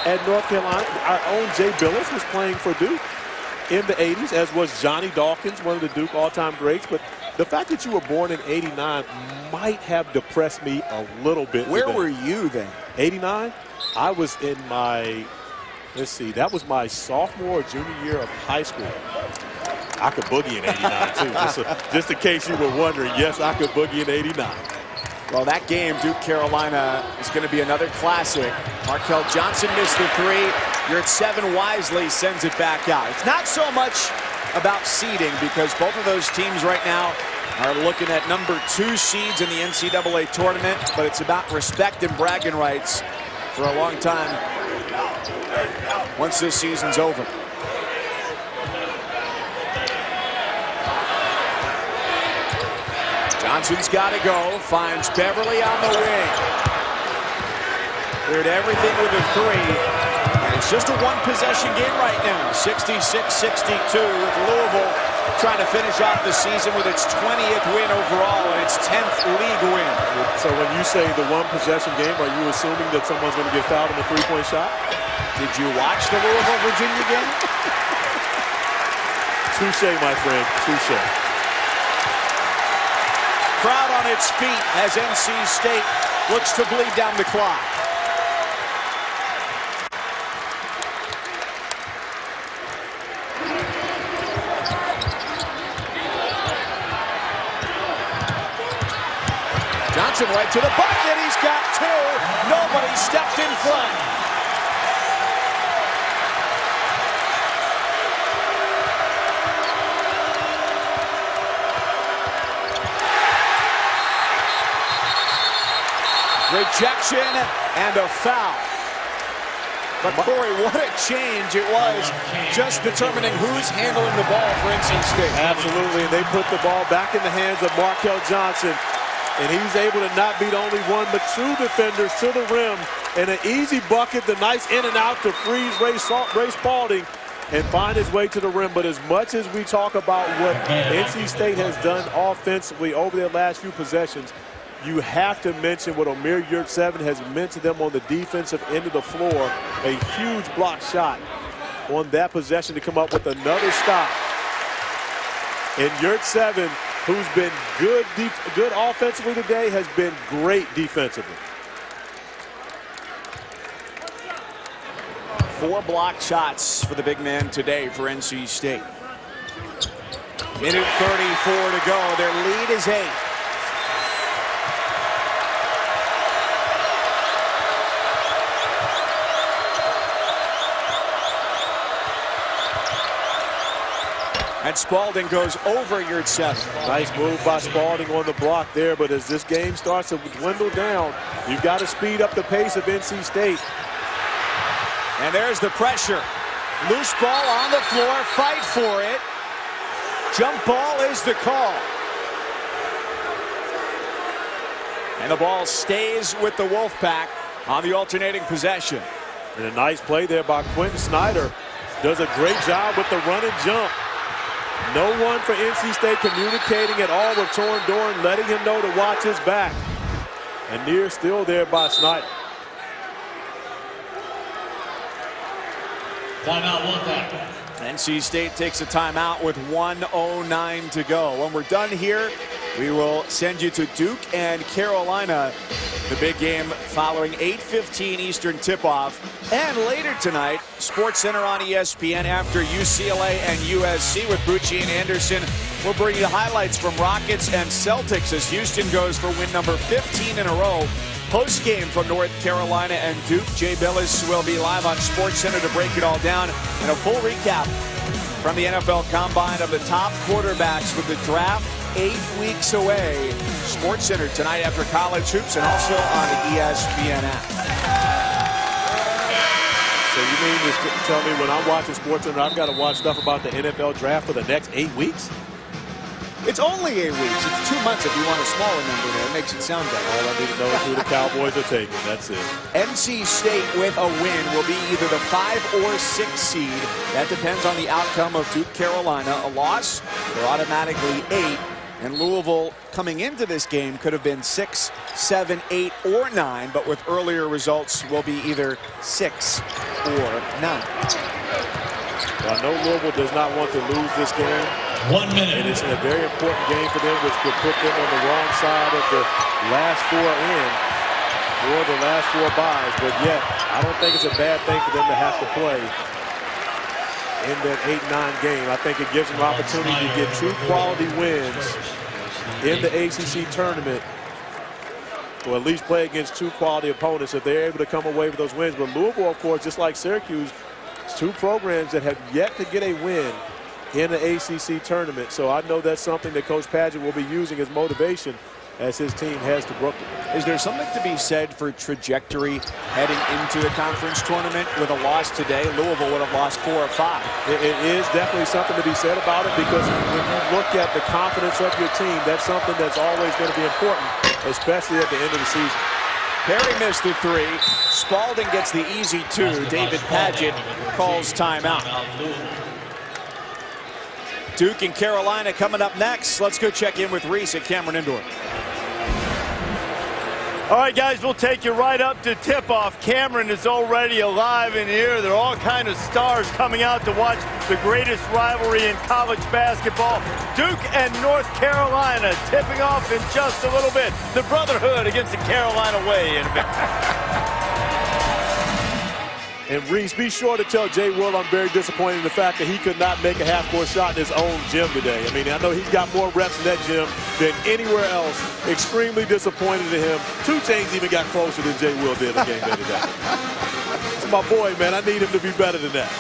Speaker 2: at North Carolina. Our own Jay Billis was playing for Duke in the 80s, as was Johnny Dawkins, one of the Duke all-time greats. But the fact that you were born in 89 might have depressed me a little bit.
Speaker 1: Where were you then?
Speaker 2: 89? I was in my, let's see, that was my sophomore or junior year of high school. I could boogie in 89 too, just in case you were wondering. Yes, I could boogie in 89.
Speaker 1: Well, that game, Duke Carolina, is going to be another classic. Markel Johnson missed the three. Yurt 7 wisely sends it back out. It's not so much about seeding because both of those teams right now are looking at number 2 seeds in the NCAA tournament, but it's about respect and bragging rights for a long time once this season's over. Johnson's got to go, finds Beverly on the wing. Cleared everything with a 3. And it's just a one-possession game right now. 66-62 with Louisville trying to finish off the season with its 20th win overall and its 10th league win.
Speaker 2: So when you say the one-possession game, are you assuming that someone's going to get fouled on the three-point shot?
Speaker 1: Did you watch the Louisville-Virginia game?
Speaker 2: Touche, my friend, touche.
Speaker 1: Crowd on its feet as NC State looks to bleed down the clock. Johnson right to the bucket. He's got 2. Nobody stepped in front. Rejection and a foul. But Corey, what a change it was, just determining who's handling the ball for NC State.
Speaker 2: Absolutely, and they put the ball back in the hands of Markel Johnson, and he's able to not beat only 1 but 2 defenders to the rim, and an easy bucket, the nice in and out to freeze Ray Spalding and find his way to the rim. But as much as we talk about what NC State has done offensively over their last few possessions, you have to mention what Omer Yurt 7 has meant to them on the defensive end of the floor. A huge block shot on that possession to come up with another stop. And Yurt 7, who's been good offensively today, has been great defensively.
Speaker 1: 4 block shots for the big man today for NC State. Minute 34 to go. Their lead is 8. And Spalding goes over Yurt 7.
Speaker 2: Nice move by Spalding on the block there, but as this game starts to dwindle down, you've got to speed up the pace of NC State.
Speaker 1: And there's the pressure. Loose ball on the floor, fight for it. Jump ball is the call. And the ball stays with the Wolfpack on the alternating possession.
Speaker 2: And a nice play there by Quentin Snyder. Does a great job with the run and jump. No one for NC State communicating at all with Torn Doran, letting him know to watch his back. And near still there by Snyder.
Speaker 7: Timeout, Wolfpack.
Speaker 1: NC State takes a timeout with 1:09 to go. When we're done here, we will send you to Duke and Carolina, the big game following 8:15 Eastern tip-off. And later tonight, SportsCenter on ESPN after UCLA and USC with Bucci and Anderson. We'll bring you highlights from Rockets and Celtics as Houston goes for win number 15 in a row. Post-game from North Carolina and Duke. Jay Billis will be live on SportsCenter to break it all down. And a full recap from the NFL Combine of the top quarterbacks with the draft 8 weeks away. SportsCenter tonight after college hoops and also on the ESPN app.
Speaker 2: So you mean to tell me when I'm watching SportsCenter, I've got to watch stuff about the NFL draft for the next 8 weeks?
Speaker 1: It's only 8 weeks. It's 2 months if you want a smaller number there. It makes it sound better.
Speaker 2: All I need to know is who the Cowboys are taking. That's it.
Speaker 1: NC State with a win will be either the 5 or 6 seed. That depends on the outcome of Duke Carolina. A loss, they're automatically 8. And Louisville coming into this game could have been 6, 7, 8, or 9. But with earlier results will be either 6 or 9.
Speaker 2: Well, I know Louisville does not want to lose this game.
Speaker 7: 1 minute.
Speaker 2: And it's a very important game for them, which could put them on the wrong side of the last 4 in or the last 4 byes. But yet, I don't think it's a bad thing for them to have to play in that 8-9 game. I think it gives them an opportunity to get 2 quality wins in the ACC tournament or at least play against two quality opponents if they're able to come away with those wins. But Louisville, of course, just like Syracuse, two programs that have yet to get a win in the ACC tournament. So I know that's something that Coach Padgett will be using as motivation as his team heads to Brooklyn.
Speaker 1: Is there something to be said for trajectory heading into the conference tournament? With a loss today, Louisville would have lost 4 or 5.
Speaker 2: It is definitely something to be said about it, because when you look at the confidence of your team, that's something that's always going to be important, especially at the end of the season.
Speaker 1: Perry missed the 3. Spalding gets the easy 2. David Padgett calls timeout. Duke and Carolina coming up next. Let's go check in with Reese at Cameron Indoor.
Speaker 8: All right, guys, we'll take you right up to tip-off. Cameron is already alive in here. There are all kind of stars coming out to watch the greatest rivalry in college basketball. Duke and North Carolina tipping off in just a little bit. The Brotherhood against the Carolina Way in a bit.
Speaker 2: And Reese, be sure to tell Jay Will I'm very disappointed in the fact that he could not make a half-court shot in his own gym today. I mean, I know he's got more reps in that gym than anywhere else. Extremely disappointed in him. 2 Chainz even got closer than Jay Will did in the game day today. That's my boy, man. I need him to be better than that.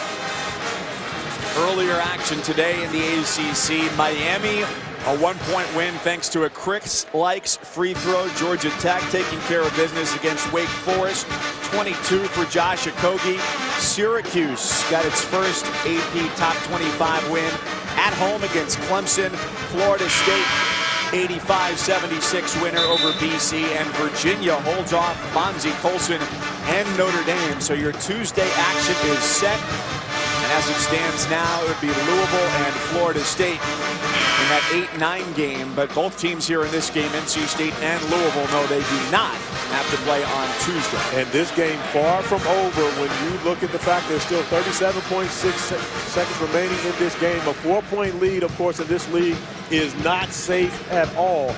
Speaker 1: Earlier action today in the ACC, Miami, a 1-point win thanks to a Chris Likes free throw. Georgia Tech taking care of business against Wake Forest. 22 for Josh Okogie. Syracuse got its first AP top 25 win at home against Clemson. Florida State 85-76 winner over BC, and Virginia holds off Bonzie Colson and Notre Dame. So your Tuesday action is set. And as it stands now, it would be Louisville and Florida State in that 8-9 game. But both teams here in this game, NC State and Louisville, know they do not have to play on Tuesday.
Speaker 2: And this game far from over when you look at the fact there's still 37.6 seconds remaining in this game. A 4-point lead, of course, in this league is not safe at all.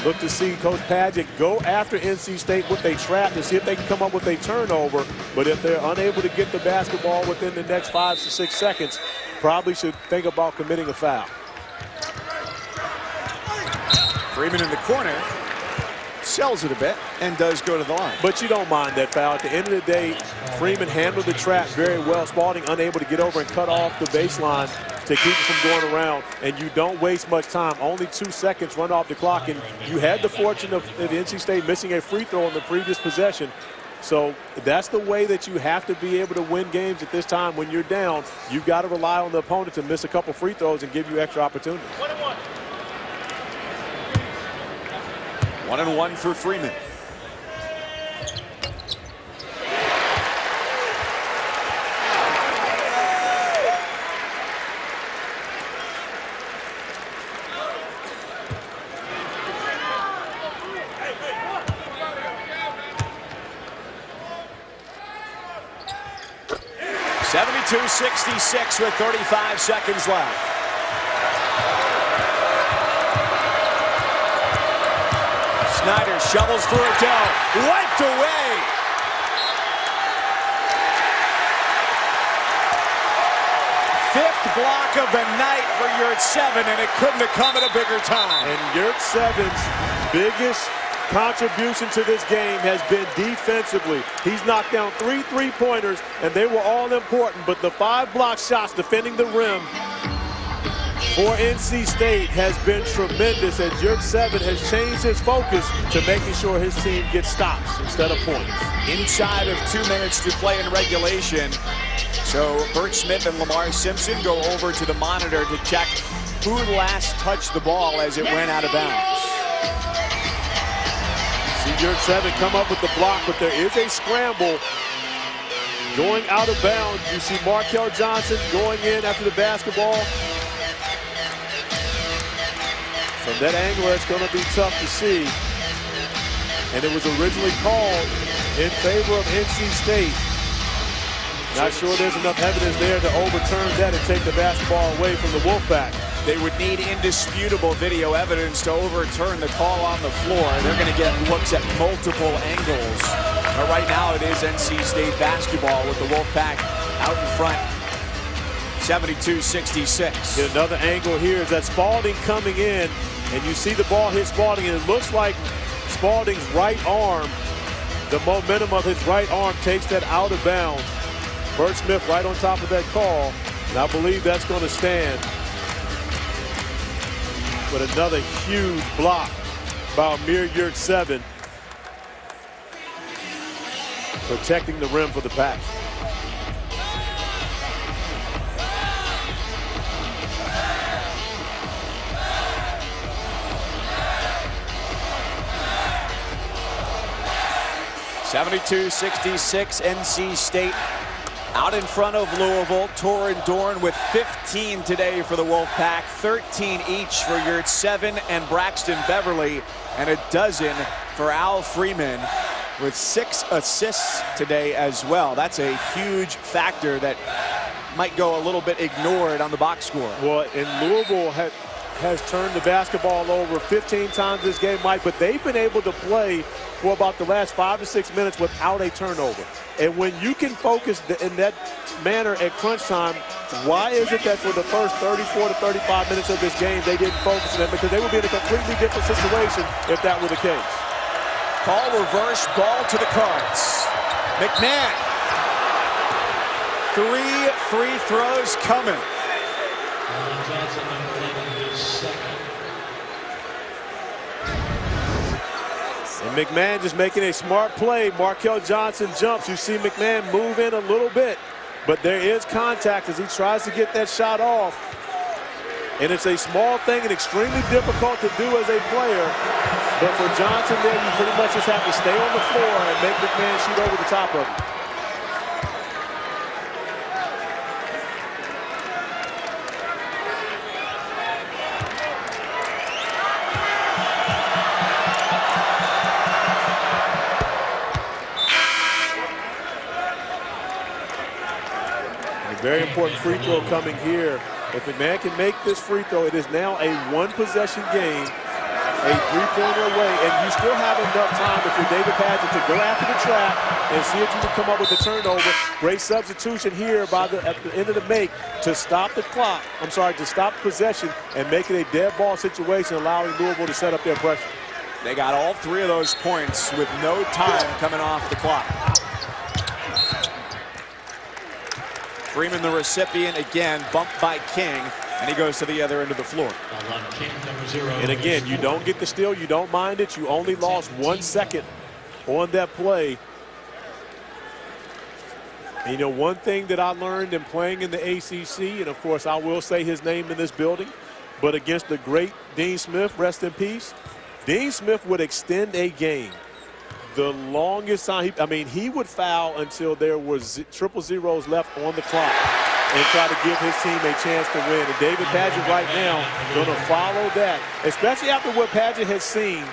Speaker 2: Look to see Coach Padgett go after NC State with a trap to see if they can come up with a turnover. But if they're unable to get the basketball within the next 5 to 6 seconds, probably should think about committing a foul.
Speaker 1: Freeman in the corner, sells it a bit, and does go to the line.
Speaker 2: But you don't mind that foul. At the end of the day, Freeman handled the trap very well. Spalding unable to get over and cut off the baseline to keep it from going around, and you don't waste much time. Only 2 seconds run off the clock, and you had the fortune of NC State missing a free throw in the previous possession. So that's the way that you have to be able to win games at this time. When you're down, you've got to rely on the opponent to miss a couple free throws and give you extra opportunities.
Speaker 1: 1-1 for Freeman. .72-66 with 35 seconds left. Snyder shovels for Adele, wiped away. Fifth block of the night for Yurt-7, and it couldn't have come at a bigger time.
Speaker 2: And Yurt-7's biggest contribution to this game has been defensively. He's knocked down 3 3-pointers, and they were all important, but the 5 block shots defending the rim for NC State has been tremendous, and Yurt-7 has changed his focus to making sure his team gets stops instead of points.
Speaker 1: Inside of 2 minutes to play in regulation. So Bert Smith and Lamar Simpson go over to the monitor to check who last touched the ball as it went out of bounds.
Speaker 2: See Yurt-7 come up with the block, but there is a scramble going out of bounds. You see Markel Johnson going in after the basketball. From that angle, it's going to be tough to see. And it was originally called in favor of NC State. Not sure there's enough evidence there to overturn that and take the basketball away from the Wolfpack.
Speaker 1: They would need indisputable video evidence to overturn the call on the floor. They're going to get looks at multiple angles. But right now it is NC State basketball with the Wolfpack out in front. 72-66.
Speaker 2: Another angle here is that Spalding coming in, and you see the ball hit Spalding, and it looks like Spalding's right arm, the momentum of his right arm takes that out of bounds. Bert Smith right on top of that call, and I believe that's going to stand. But another huge block by Amir Yurtseven, protecting the rim for the Pack.
Speaker 1: (72-66) NC State out in front of Louisville. Torin Dorn with 15 today for the Wolfpack, 13 each for Yurtseven and Braxton Beverly, and a dozen for Al Freeman with 6 assists today as well. That's a huge factor that might go a little bit ignored on the box score.
Speaker 2: Well, and Louisville has turned the basketball over 15 times this game, Mike, but they've been able to play for about the last 5 to 6 minutes without a turnover. And when you can focus in that manner at crunch time, why is it that for the first 34 to 35 minutes of this game they didn't focus on them? Because they would be in a completely different situation if that were the case.
Speaker 1: Call reverse, ball to the Cards. McMahon. 3 free throws coming.
Speaker 2: And McMahon just making a smart play. Markel Johnson jumps. You see McMahon move in a little bit, but there is contact as he tries to get that shot off. And it's a small thing and extremely difficult to do as a player. But for Johnson there, you pretty much just have to stay on the floor and make McMahon shoot over the top of him. Very important free throw coming here. If McMahon can make this free throw, it is now a one-possession game, a three-pointer away, and you still have enough time if you're David Padgett to go after the trap and see if you can come up with a turnover. Great substitution here at the end of the make to stop the clock. To stop possession and make it a dead ball situation, allowing Louisville to set up their pressure.
Speaker 1: They got all 3 of those points with no time coming off the clock. Freeman the recipient, again, bumped by King, and he goes to the other end of the floor.
Speaker 2: And again, you don't get the steal, you don't mind it, you only lost 1 second on that play. And you know, one thing that I learned in playing in the ACC, and of course I will say his name in this building, but against the great Dean Smith, rest in peace, Dean Smith would extend a game the longest time. He would foul until there was triple zeros left on the clock and try to give his team a chance to win. And David Padgett right now going to follow that, especially after what Padgett has seen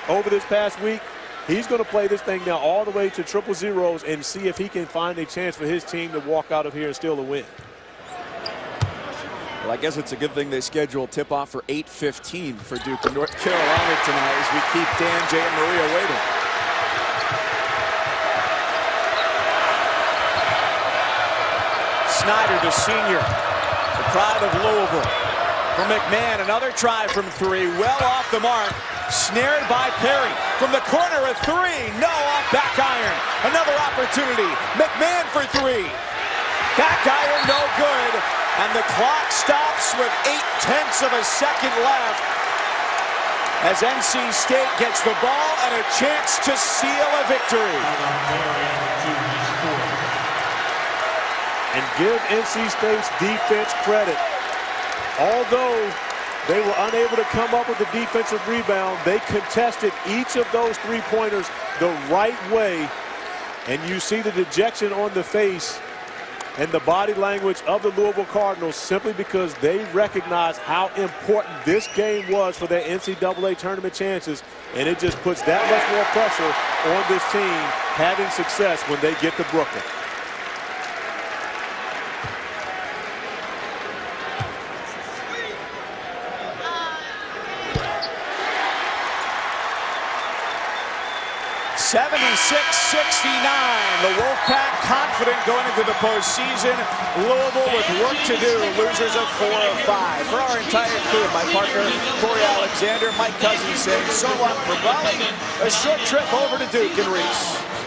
Speaker 2: over this past week. He's going to play this thing now all the way to triple zeros and see if he can find a chance for his team to walk out of here and steal a win.
Speaker 1: Well, I guess it's a good thing they scheduled tip-off for 8:15 for Duke and North Carolina tonight as we keep Dan, Jay, and Maria waiting. Snyder, the senior, the pride of Louisville. For McMahon, another try from 3, well off the mark, snared by Perry. From the corner, a 3, no, off back iron. Another opportunity, McMahon for 3. Back iron, no good, and the clock stops with 0.8 of a second left as NC State gets the ball and a chance to seal a victory.
Speaker 2: And give NC State's defense credit. Although they were unable to come up with a defensive rebound, they contested each of those three-pointers the right way. And you see the dejection on the face and the body language of the Louisville Cardinals simply because they recognize how important this game was for their NCAA tournament chances. And it just puts that much more pressure on this team having success when they get to Brooklyn.
Speaker 1: 76-69. The Wolfpack confident going into the postseason. Louisville with work to do. Losers of 4 of 5. For our entire crew, my partner, Corey Alexander, Mike Cousins saying so long for Raleigh. A short trip over to Duke and Reese.